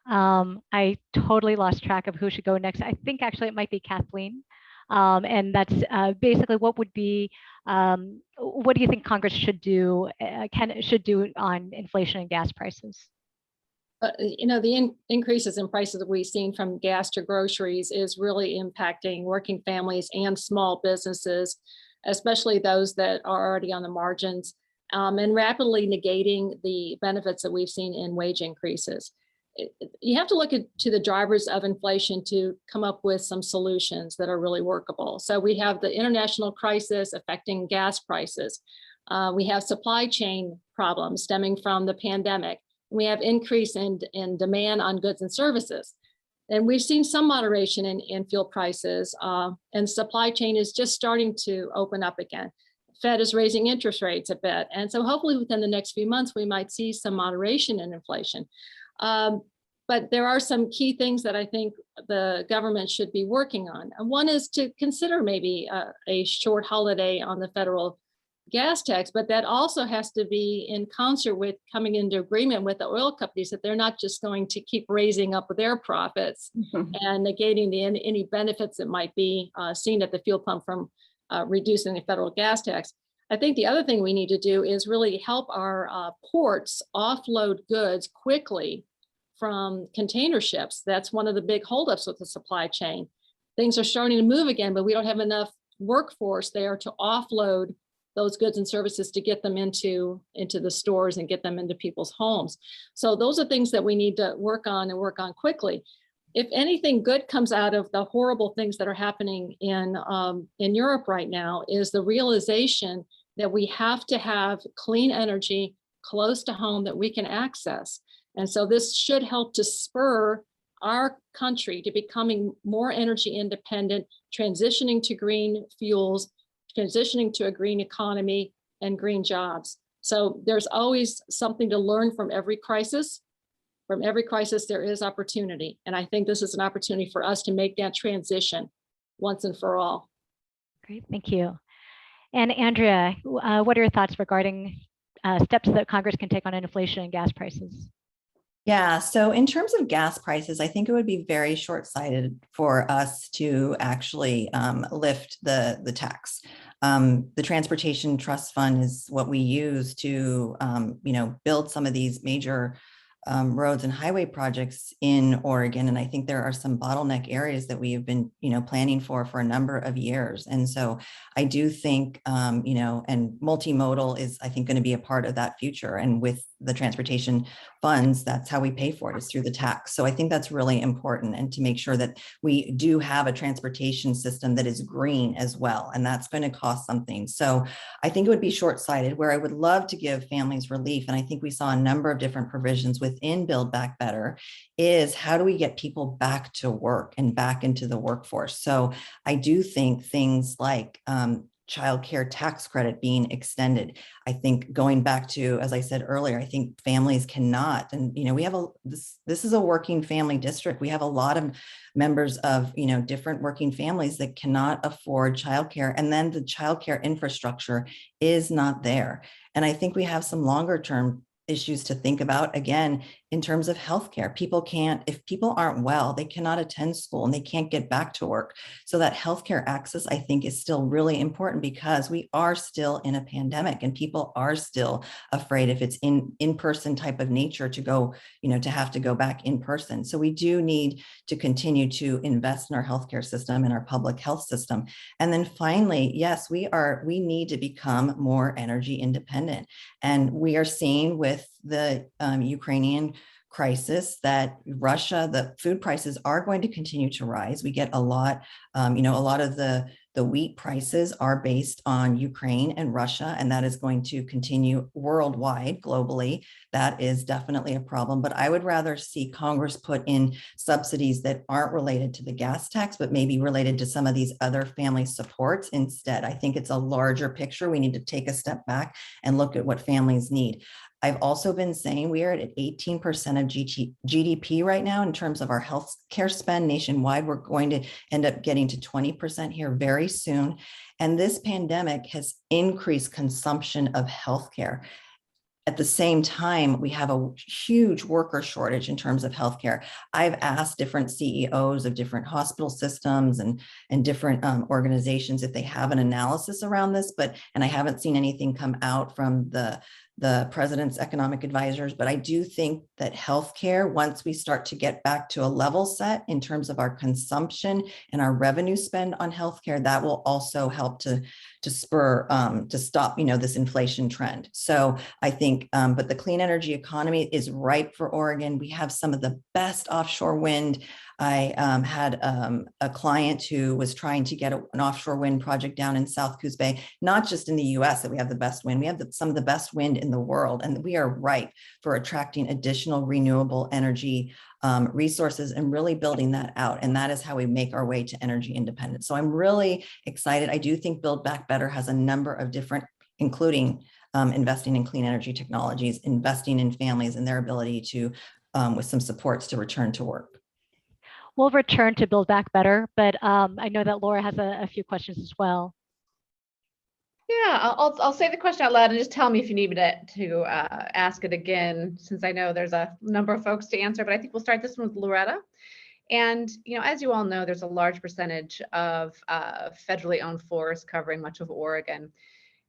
I totally lost track of who should go next. I think actually it might be Kathleen. And that's basically what do you think Congress should do, should do on inflation and gas prices? The increases in prices that we've seen from gas to groceries is really impacting working families and small businesses, especially those that are already on the margins, and rapidly negating the benefits that we've seen in wage increases. You have to look to the drivers of inflation to come up with some solutions that are really workable. So we have the international crisis affecting gas prices. We have supply chain problems stemming from the pandemic. We have increase in demand on goods and services. And we've seen some moderation in fuel prices, and supply chain is just starting to open up again. Fed is raising interest rates a bit. And so hopefully within the next few months, we might see some moderation in inflation. But there are some key things that I think the government should be working on. And one is to consider maybe a short holiday on the federal gas tax, but that also has to be in concert with coming into agreement with the oil companies that they're not just going to keep raising up their profits and negating any benefits that might be seen at the fuel pump from reducing the federal gas tax. I think the other thing we need to do is really help our ports offload goods quickly from container ships. That's one of the big holdups with the supply chain. Things are starting to move again, but we don't have enough workforce there to offload those goods and services to get them into the stores and get them into people's homes. So those are things that we need to work on and work on quickly. If anything good comes out of the horrible things that are happening in Europe right now, is the realization that we have to have clean energy close to home that we can access. And so this should help to spur our country to becoming more energy independent, transitioning to green fuels, transitioning to a green economy and green jobs. So there's always something to learn from every crisis. From every crisis, there is opportunity. And I think this is an opportunity for us to make that transition once and for all. Great, thank you. And Andrea, what are your thoughts regarding steps that Congress can take on inflation and gas prices? Yeah, so in terms of gas prices, I think it would be very short-sighted for us to actually lift the tax. The Transportation Trust Fund is what we use to, build some of these major roads and highway projects in Oregon. And I think there are some bottleneck areas that we have been, planning for a number of years. And so I do think, and multimodal is, I think, going to be a part of that future. And with the transportation funds, that's how we pay for it, is through the tax. So I think that's really important, and to make sure that we do have a transportation system that is green as well. And that's going to cost something. So I think it would be short-sighted. Where I would love to give families relief, and I think we saw a number of different provisions within Build Back Better, is how do we get people back to work and back into the workforce? So I do think things like child care tax credit being extended. I think going back to, as I said earlier, I think families cannot, and we have this is a working family district. We have a lot of members of different working families that cannot afford childcare, and then the childcare infrastructure is not there. And I think we have some longer term issues to think about, again, in terms of healthcare. If people aren't well, they cannot attend school and they can't get back to work. So that healthcare access, I think, is still really important, because we are still in a pandemic and people are still afraid, if it's in-person type of nature, to go, to have to go back in person. So we do need to continue to invest in our healthcare system and our public health system. And then finally, yes, we need to become more energy independent. And we are seeing with the Ukrainian crisis that the food prices are going to continue to rise. We get a lot, a lot of the wheat prices are based on Ukraine and Russia, and that is going to continue worldwide, globally. That is definitely a problem. But I would rather see Congress put in subsidies that aren't related to the gas tax, but maybe related to some of these other family supports instead. I think it's a larger picture. We need to take a step back and look at what families need. I've also been saying we are at 18% of GDP right now in terms of our health care spend nationwide. We're going to end up getting to 20% here very soon. And this pandemic has increased consumption of healthcare. At the same time, we have a huge worker shortage in terms of healthcare. I've asked different CEOs of different hospital systems and different organizations if they have an analysis around this, and I haven't seen anything come out from the president's economic advisors. But I do think that healthcare, once we start to get back to a level set in terms of our consumption and our revenue spend on healthcare, that will also help to spur, to stop, this inflation trend. So I think, but the clean energy economy is ripe for Oregon. We have some of the best offshore wind. I had a client who was trying to get an offshore wind project down in South Coos Bay, not just in the US that we have the best wind, we have some of the best wind in the world, and we are ripe for attracting additional renewable energy resources and really building that out. And that is how we make our way to energy independence. So I'm really excited. I do think Build Back Better has a number of different, including investing in clean energy technologies, investing in families and their ability to, with some supports, to return to work. We'll return to Build Back Better, but I know that Laura has a few questions as well. Yeah, I'll say the question out loud and just tell me if you need me to ask it again, since I know there's a number of folks to answer, but I think we'll start this one with Loretta. And, as you all know, there's a large percentage of federally owned forests covering much of Oregon.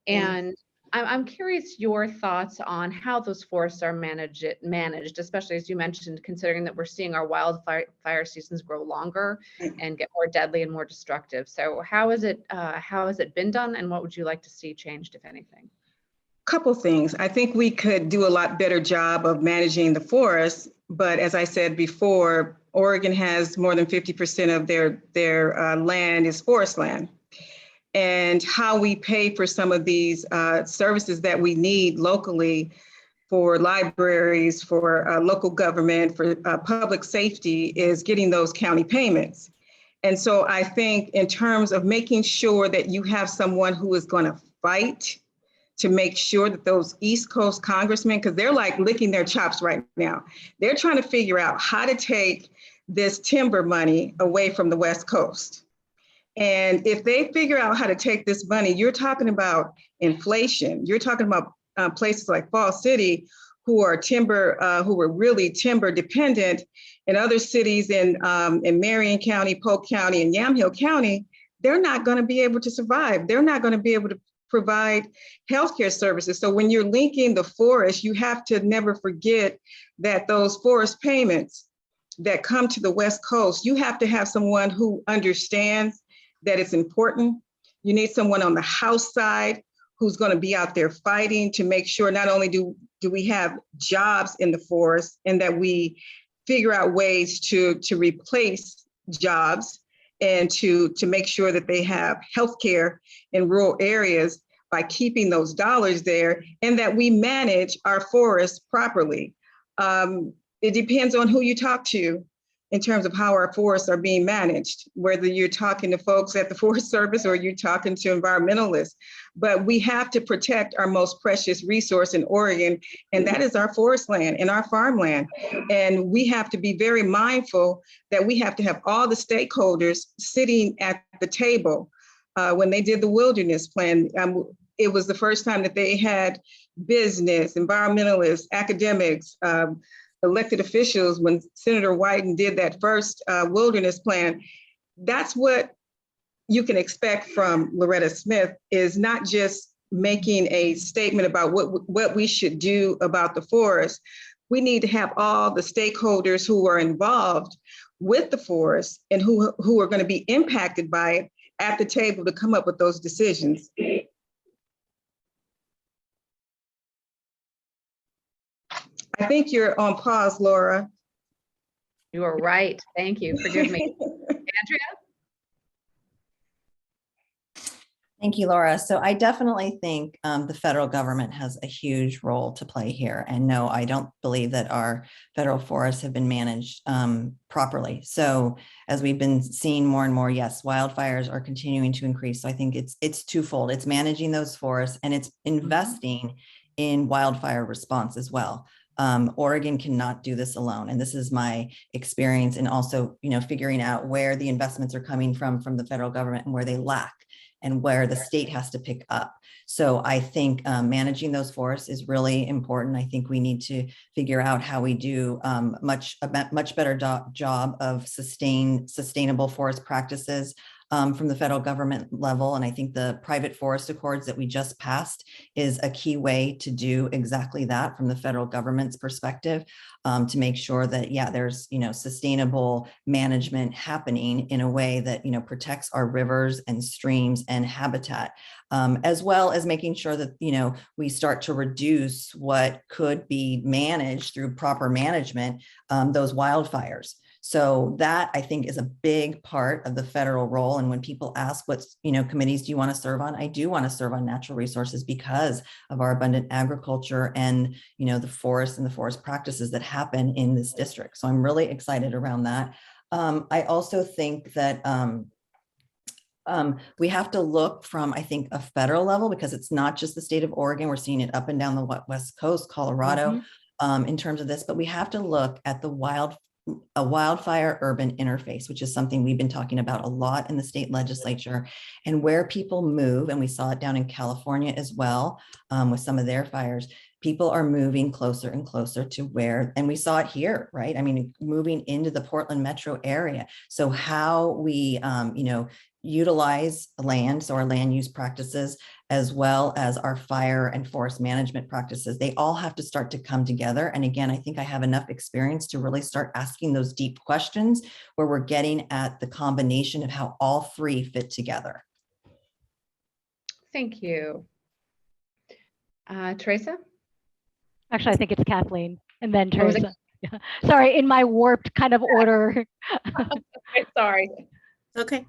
And I'm curious your thoughts on how those forests are managed, especially as you mentioned, considering that we're seeing our wildfire seasons grow longer and get more deadly and more destructive. So how has it been done, and what would you like to see changed, if anything? Couple things. I think we could do a lot better job of managing the forests, but as I said before, Oregon has more than 50% of their land is forest land. And how we pay for some of these services that we need locally, for libraries, for local government, for public safety, is getting those county payments. And so I think in terms of making sure that you have someone who is going to fight to make sure that those East Coast congressmen, because they're like licking their chops right now, they're trying to figure out how to take this timber money away from the West Coast. And if they figure out how to take this money, you're talking about inflation. You're talking about places like Falls City, who are really timber dependent, and other cities in Marion County, Polk County, and Yamhill County. They're not going to be able to survive. They're not going to be able to provide healthcare services. So when you're linking the forest, you have to never forget that those forest payments that come to the West Coast, you have to have someone who understands that it's important. You need someone on the House side who's going to be out there fighting to make sure not only do do we have jobs in the forest, and that we figure out ways to replace jobs and to make sure that they have healthcare in rural areas by keeping those dollars there, and that we manage our forests properly. It depends on who you talk to in terms of how our forests are being managed, whether you're talking to folks at the Forest Service or you're talking to environmentalists. But we have to protect our most precious resource in Oregon, and that is our forest land and our farmland. And we have to be very mindful that we have to have all the stakeholders sitting at the table. When they did the wilderness plan, it was the first time that they had business, environmentalists, academics, elected officials. When Senator Wyden did that first wilderness plan, that's what you can expect from Loretta Smith, is not just making a statement about what we should do about the forest. We need to have all the stakeholders who are involved with the forest and who are going to be impacted by it at the table to come up with those decisions. I think you're on pause, Laura. You are right. Thank you. Forgive me. Andrea? Thank you, Laura. So I definitely think the federal government has a huge role to play here. And no, I don't believe that our federal forests have been managed properly. So as we've been seeing more and more, yes, wildfires are continuing to increase. So I think it's twofold. It's managing those forests, and it's investing in wildfire response as well. Oregon cannot do this alone. And this is my experience in also, figuring out where the investments are coming from the federal government and where they lack, and where the state has to pick up. So I think managing those forests is really important. I think we need to figure out how we do a much better job of sustainable forest practices from the federal government level. And I think the private forest accords that we just passed is a key way to do exactly that from the federal government's perspective, to make sure that, there's, sustainable management happening in a way that, protects our rivers and streams and habitat, as well as making sure that, we start to reduce what could be managed through proper management, those wildfires. So that, I think, is a big part of the federal role. And when people ask what committees do you want to serve on, I do want to serve on natural resources because of our abundant agriculture and the forests and the forest practices that happen in this district. So I'm really excited around that. I also think that we have to look from, I think, a federal level, because it's not just the state of Oregon. We're seeing it up and down the West Coast, Colorado, in terms of this, but we have to look at a wildfire urban interface, which is something we've been talking about a lot in the state legislature, and where people move. And we saw it down in California as well, with some of their fires. People are moving closer and closer to where, and we saw it here, right? I mean, moving into the Portland metro area. So how we, utilize land, so our land use practices, as well as our fire and forest management practices, they all have to start to come together. And again, I think I have enough experience to really start asking those deep questions where we're getting at the combination of how all three fit together. Thank you. Teresa? Actually, I think it's Kathleen and then Teresa. Sorry, in my warped kind of order. Sorry. Okay.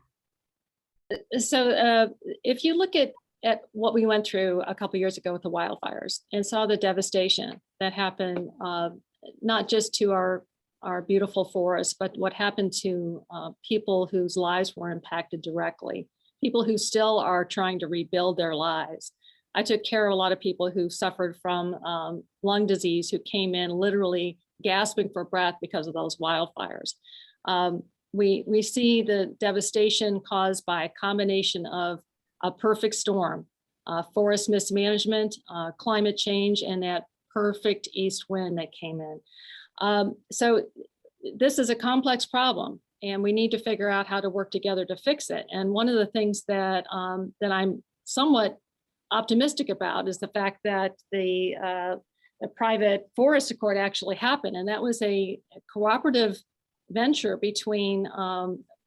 So if you look at what we went through a couple of years ago with the wildfires and saw the devastation that happened, not just to our beautiful forests, but what happened to people whose lives were impacted directly, people who still are trying to rebuild their lives. I took care of a lot of people who suffered from lung disease, who came in literally gasping for breath because of those wildfires. We see the devastation caused by a combination of a perfect storm, forest mismanagement, climate change, and that perfect east wind that came in. So this is a complex problem, and we need to figure out how to work together to fix it. And one of the things that I'm somewhat optimistic about is the fact that the private forest accord actually happened, and that was a cooperative venture between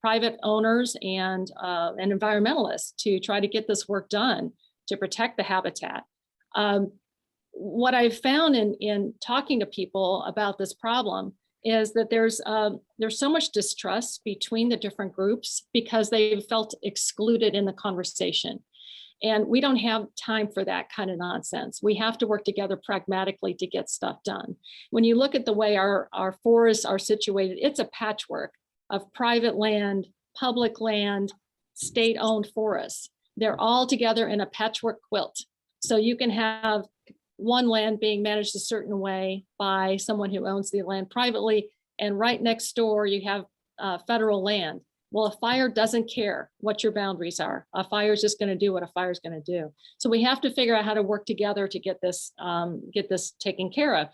private owners and environmentalists to try to get this work done to protect the habitat. what I've found in talking to people about this problem is that there's so much distrust between the different groups because they've felt excluded in the conversation. And we don't have time for that kind of nonsense. We have to work together pragmatically to get stuff done. When you look at the way our forests are situated, it's a patchwork of private land, public land, state-owned forests. They're all together in a patchwork quilt. So you can have one land being managed a certain way by someone who owns the land privately, and right next door you have federal land. Well, a fire doesn't care what your boundaries are. A fire is just going to do what a fire is going to do. So we have to figure out how to work together to get this taken care of.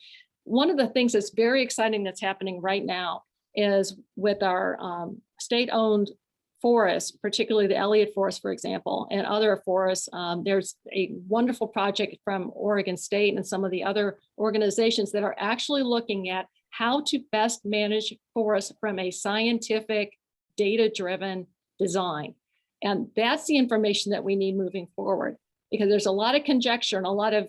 One of the things that's very exciting that's happening right now is with our state-owned forests, particularly the Elliott Forest, for example, and other forests. There's a wonderful project from Oregon State and some of the other organizations that are actually looking at how to best manage forests from a scientific, data-driven design. And that's the information that we need moving forward, because there's a lot of conjecture and a lot of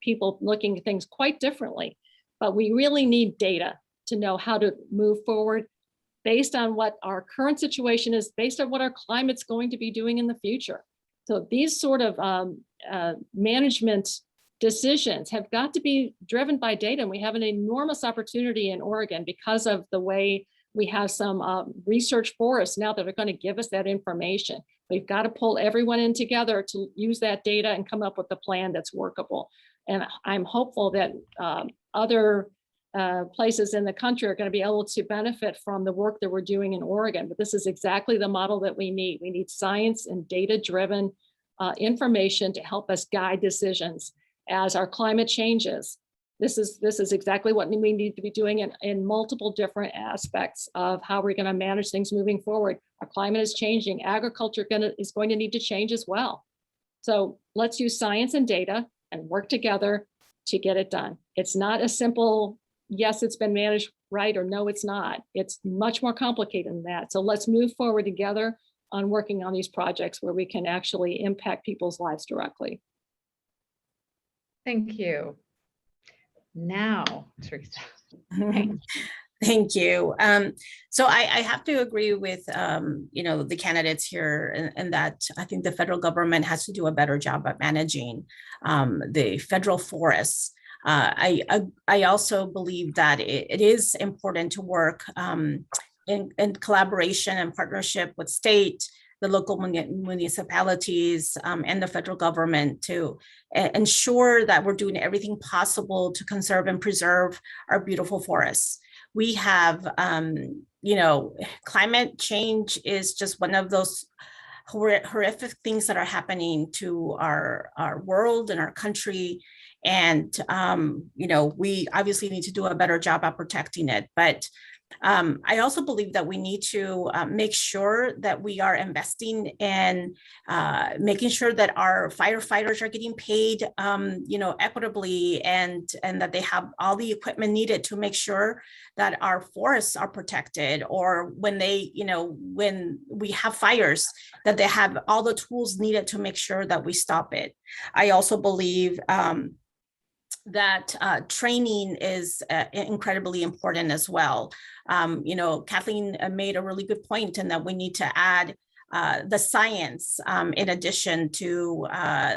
people looking at things quite differently, but we really need data to know how to move forward based on what our current situation is, based on what our climate's going to be doing in the future. So these sort of management decisions have got to be driven by data. And we have an enormous opportunity in Oregon because of the way we have some research forests now that are going to give us that information. We've got to pull everyone in together to use that data and come up with a plan that's workable. And I'm hopeful that other places in the country are going to be able to benefit from the work that we're doing in Oregon. But this is exactly the model that we need. We need science and data-driven information to help us guide decisions as our climate changes. This is exactly what we need to be doing in multiple different aspects of how we're going to manage things moving forward. Our climate is changing. Agriculture is going to need to change as well. So let's use science and data and work together to get it done. It's not a simple, yes, it's been managed right, or no, it's not. It's much more complicated than that. So let's move forward together on working on these projects where we can actually impact people's lives directly. Thank you. Now, Teresa. Thank you. So I have to agree with the candidates here, and that I think the federal government has to do a better job at managing the federal forests. I also believe that it is important to work in collaboration and partnership with state, the local municipalities, and the federal government to ensure that we're doing everything possible to conserve and preserve our beautiful forests. We have, climate change is just one of those horrific things that are happening to our world and our country. And, we obviously need to do a better job at protecting it. But I also believe that we need to make sure that we are investing in making sure that our firefighters are getting paid, equitably, and that they have all the equipment needed to make sure that our forests are protected, or when when we have fires, that they have all the tools needed to make sure that we stop it. I also believe that training is incredibly important as well. Kathleen made a really good point in that we need to add the science in addition to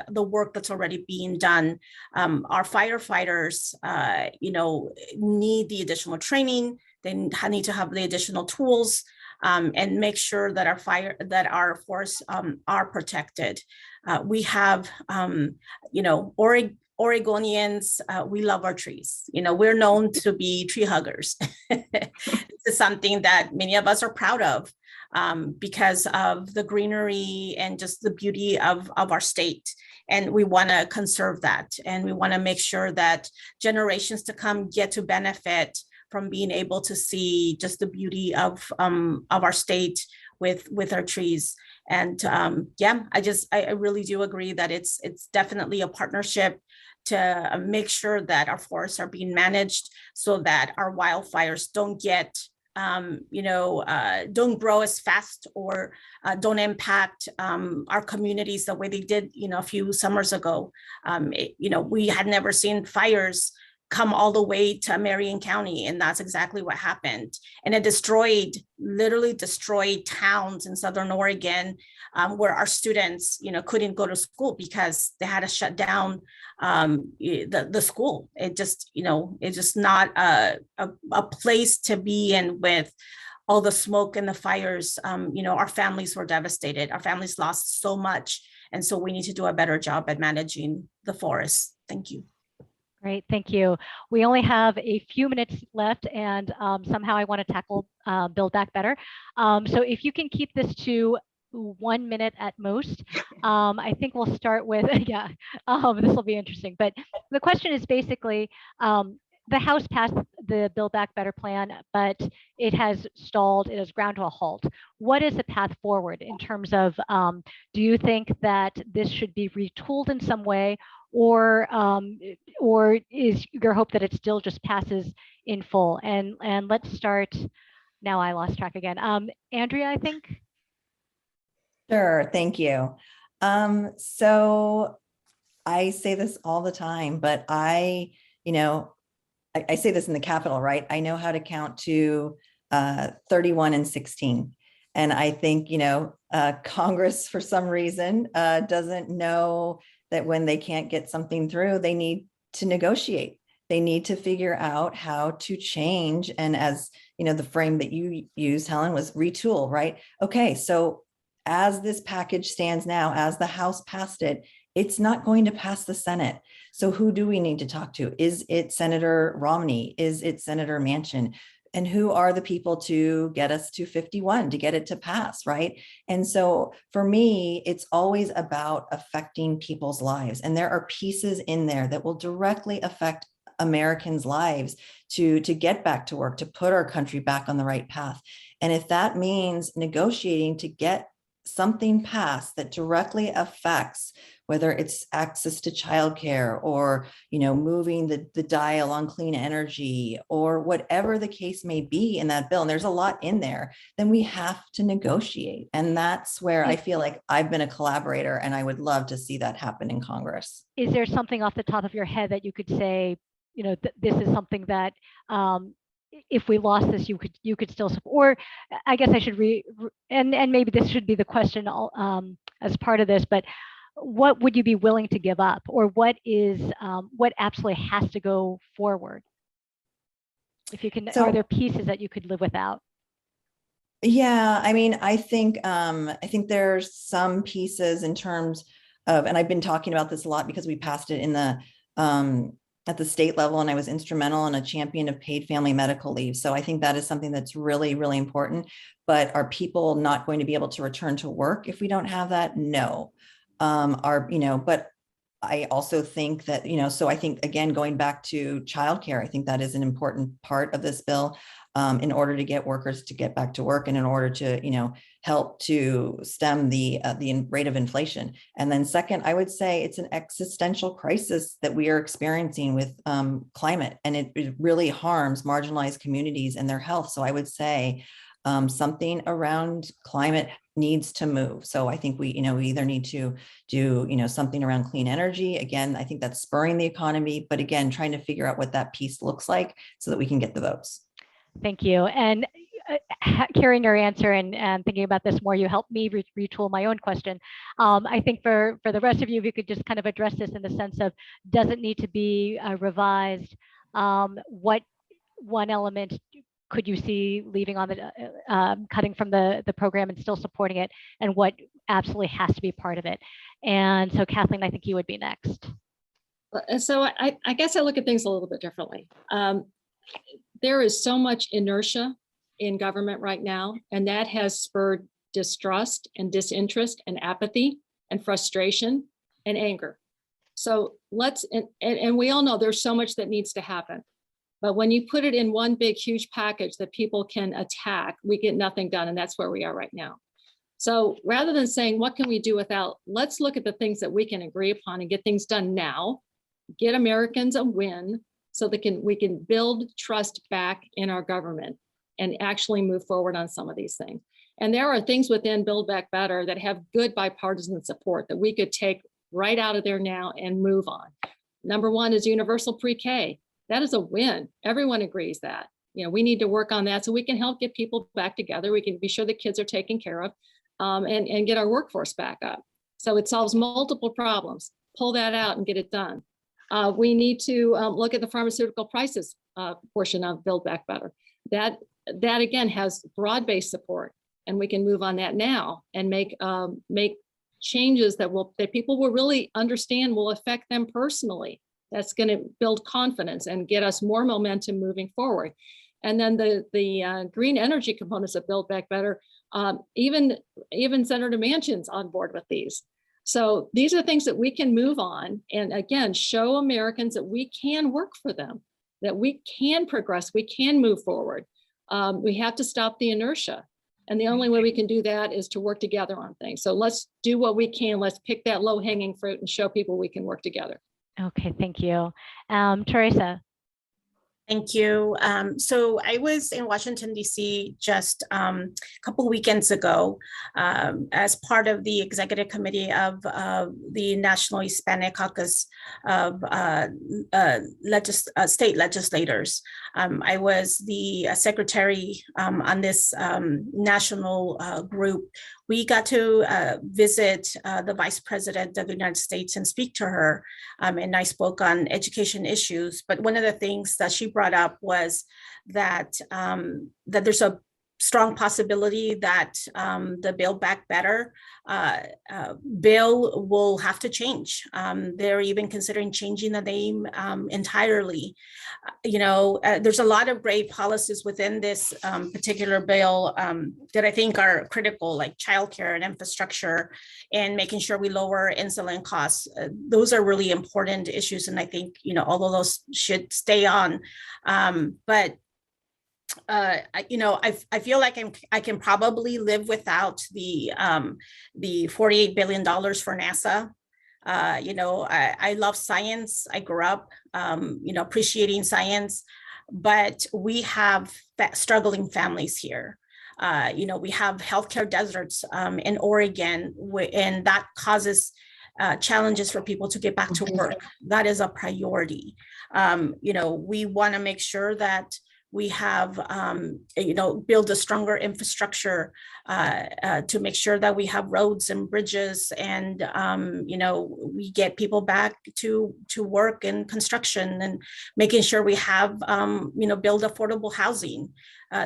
the work that's already being done. Our firefighters, need the additional training. They need to have the additional tools and make sure that our forests are protected. We have, Oregonians, we love our trees. We're known to be tree huggers. This is something that many of us are proud of because of the greenery and just the beauty of our state. And we want to conserve that. And we want to make sure that generations to come get to benefit from being able to see just the beauty of our state with our trees. And I really do agree that it's definitely a partnership to make sure that our forests are being managed so that our wildfires don't get don't grow as fast or don't impact our communities the way they did, a few summers ago. We had never seen fires come all the way to Marion County, and that's exactly what happened. And it literally destroyed towns in Southern Oregon, where our students, couldn't go to school because they had to shut down the school. It's just not a place to be in with all the smoke and the fires. Our families were devastated. Our families lost so much. And so we need to do a better job at managing the forest. Thank you. Great, thank you. We only have a few minutes left, and somehow I want to tackle Build Back Better. So if you can keep this to 1 minute at most, I think we'll start with, this will be interesting. But the question is basically, the House passed the Build Back Better plan, but it has stalled, it has ground to a halt. What is the path forward in terms of, do you think that this should be retooled in some way, or is your hope that it still just passes in full? And let's start, now I lost track again. Andrea, I think. Sure, thank you. So I say this all the time, but I say this in the Capitol, right? I know how to count to 31 and 16. And I think, Congress, for some reason, doesn't know that when they can't get something through, they need to negotiate. They need to figure out how to change. And as the frame that you used, Helen, was retool, right? Okay, so as this package stands now, as the House passed it, it's not going to pass the Senate. So who do we need to talk to? Is it Senator Romney? Is it Senator Manchin? And who are the people to get us to 51, to get it to pass, right? And so for me, it's always about affecting people's lives. And there are pieces in there that will directly affect Americans' lives to get back to work, to put our country back on the right path. And if that means negotiating to get something passed that directly affects whether it's access to childcare or, moving the dial on clean energy or whatever the case may be in that bill, and there's a lot in there, then we have to negotiate. And that's where I feel like I've been a collaborator, and I would love to see that happen in Congress. Is there something off the top of your head that you could say, this is something that if we lost this, you could still support? Or I guess I should and maybe this should be the question as part of this, but what would you be willing to give up, or what absolutely has to go forward? If you can, are there pieces that you could live without? Yeah, I mean, I think there's some pieces in terms of, and I've been talking about this a lot because we passed it in the at the state level, and I was instrumental and a champion of paid family medical leave. So I think that is something that's really, really important. But are people not going to be able to return to work if we don't have that? No. But I also think that, so I think, again, going back to childcare, I think that is an important part of this bill in order to get workers to get back to work and in order to, help to stem the rate of inflation. And then second, I would say it's an existential crisis that we are experiencing with climate, and it really harms marginalized communities and their health. So I would say something around climate needs to move. So I think we either need to do, something around clean energy. Again, I think that's spurring the economy, but again, trying to figure out what that piece looks like so that we can get the votes. Thank you. And hearing your answer and thinking about this more, you helped me retool my own question. I think for the rest of you, if you could just kind of address this in the sense of, does it need to be revised? What one element could you see leaving on the cutting from the program and still supporting it, and what absolutely has to be part of it? And so Kathleen, I think you would be next. So I guess I look at things a little bit differently. There is so much inertia in government right now, and that has spurred distrust and disinterest and apathy and frustration and anger. So and we all know there's so much that needs to happen. But when you put it in one big, huge package that people can attack, we get nothing done. And that's where we are right now. So rather than saying, what can we do without, let's look at the things that we can agree upon and get things done now, get Americans a win so we can build trust back in our government. and actually move forward on some of these things. And there are things within Build Back Better that have good bipartisan support that we could take right out of there now and move on. Number one is universal pre-K. That is a win. Everyone agrees that. We need to work on that so we can help get people back together. We can be sure the kids are taken care of and get our workforce back up. So it solves multiple problems. Pull that out and get it done. We need to look at the pharmaceutical prices portion of Build Back Better. That again has broad-based support, and we can move on that now and make changes that people will really understand will affect them personally. That's going to build confidence and get us more momentum moving forward. And then the green energy components of Build Back Better, even Senator Manchin's on board with these. So these are things that we can move on and again, show Americans that we can work for them, that we can progress, we can move forward. We have to stop the inertia. And the only way we can do that is to work together on things. So let's do what we can. Let's pick that low hanging fruit and show people we can work together. Okay, thank you. Teresa. Thank you. So I was in Washington, D.C. just a couple of weekends ago as part of the executive committee of the National Hispanic Caucus of state legislators. I was the secretary on this national group. We got to visit the Vice President of the United States and speak to her. And I spoke on education issues. But one of the things that she brought up was that that there's a strong possibility that the Build Back Better bill will have to change. They're even considering changing the name entirely. There's a lot of great policies within this particular bill that I think are critical, like childcare and infrastructure and making sure we lower insulin costs. Those are really important issues. And I think, all of those should stay on. But I feel like I can probably live without the $48 billion for NASA. I love science. I grew up, appreciating science, but we have struggling families here. We have healthcare deserts in Oregon, and that causes challenges for people to get back to work. That is a priority. We want to make sure that we have, build a stronger infrastructure to make sure that we have roads and bridges and, we get people back to work and construction and making sure we have, build affordable housing.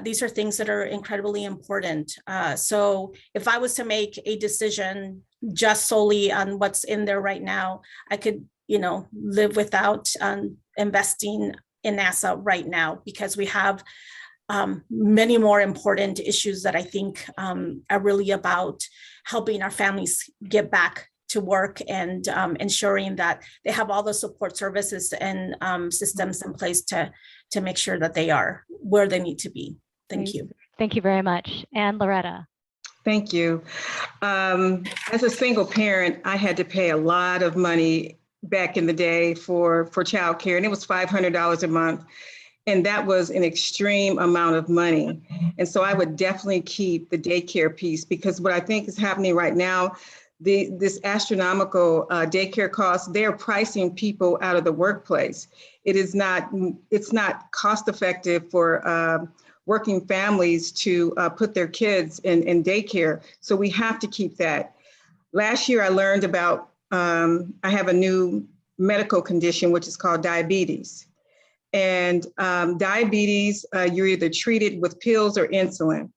These are things that are incredibly important. So if I was to make a decision just solely on what's in there right now, I could, live without investing in NASA right now, because we have many more important issues that I think are really about helping our families get back to work and ensuring that they have all the support services and systems in place to make sure that they are where they need to be. Thank you. Thank you very much. And Loretta. Thank you. As a single parent, I had to pay a lot of money back in the day for childcare, and it was $500 a month. And that was an extreme amount of money. And so I would definitely keep the daycare piece, because what I think is happening right now, this astronomical daycare costs, they're pricing people out of the workplace. It's not cost effective for working families to put their kids in daycare. So we have to keep that. Last year I learned about, I have a new medical condition, which is called diabetes. And diabetes, you're either treated with pills or insulin.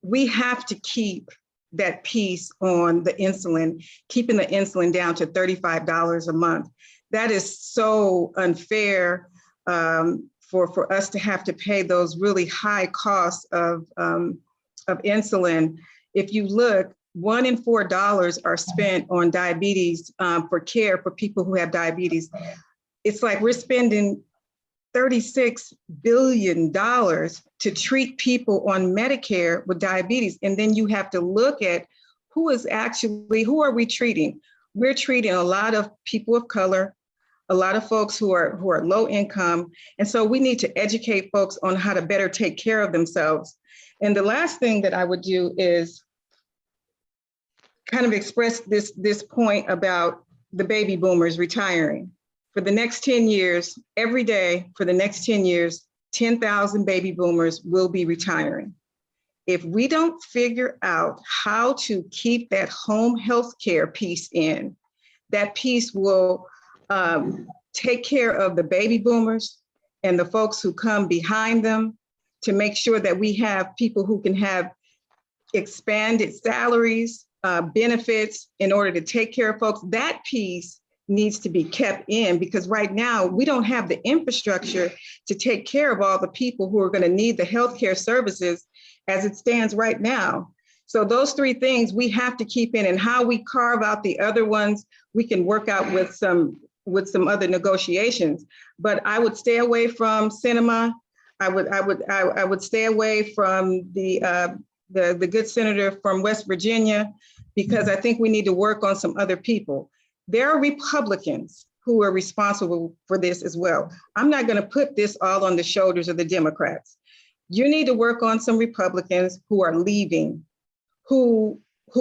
We have to keep that piece on the insulin, keeping the insulin down to $35 a month. That is so unfair for us to have to pay those really high costs of insulin. If you look, $1 in $4 are spent on diabetes for care for people who have diabetes. It's like we're spending $36 billion to treat people on Medicare with diabetes. And then you have to look at who are we treating? We're treating a lot of people of color, a lot of folks who are low income. And so we need to educate folks on how to better take care of themselves. And the last thing that I would do is kind of express this point about the baby boomers retiring. For the next 10 years, every day for the next 10 years, 10,000 baby boomers will be retiring. If we don't figure out how to keep that home health care piece in, that piece will take care of the baby boomers and the folks who come behind them, to make sure that we have people who can have expanded salaries, benefits in order to take care of folks. That piece needs to be kept in, because right now we don't have the infrastructure to take care of all the people who are going to need the healthcare services as it stands right now. So those three things we have to keep in, and how we carve out the other ones, we can work out with some other negotiations. But I would stay away from cinema. I would stay away from the good senator from West Virginia, because I think we need to work on some other people. There are Republicans who are responsible for this as well. I'm not going to put this all on the shoulders of the Democrats. You need to work on some Republicans who are leaving, who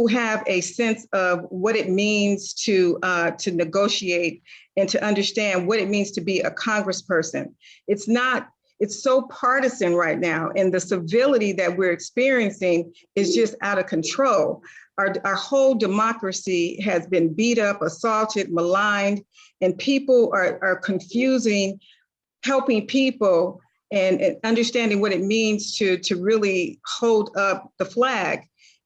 have a sense of what it means to negotiate and to understand what it means to be a congressperson. It's so partisan right now, and the civility that we're experiencing is just out of control. Our whole democracy has been beat up, assaulted, maligned, and people are confusing helping people and understanding what it means to really hold up the flag.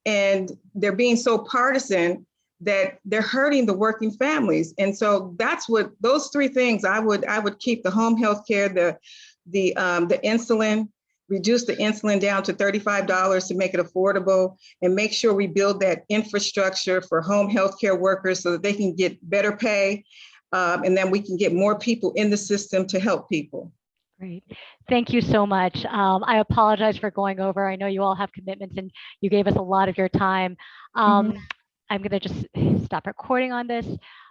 And they're being so partisan that they're hurting the working families. And so that's what, those three things I would keep: the home health care, the insulin, reduce the insulin down to $35 to make it affordable, and make sure we build that infrastructure for home health care workers so that they can get better pay. And then we can get more people in the system to help people. Great. Thank you so much. I apologize for going over. I know you all have commitments and you gave us a lot of your time. I'm going to just stop recording on this.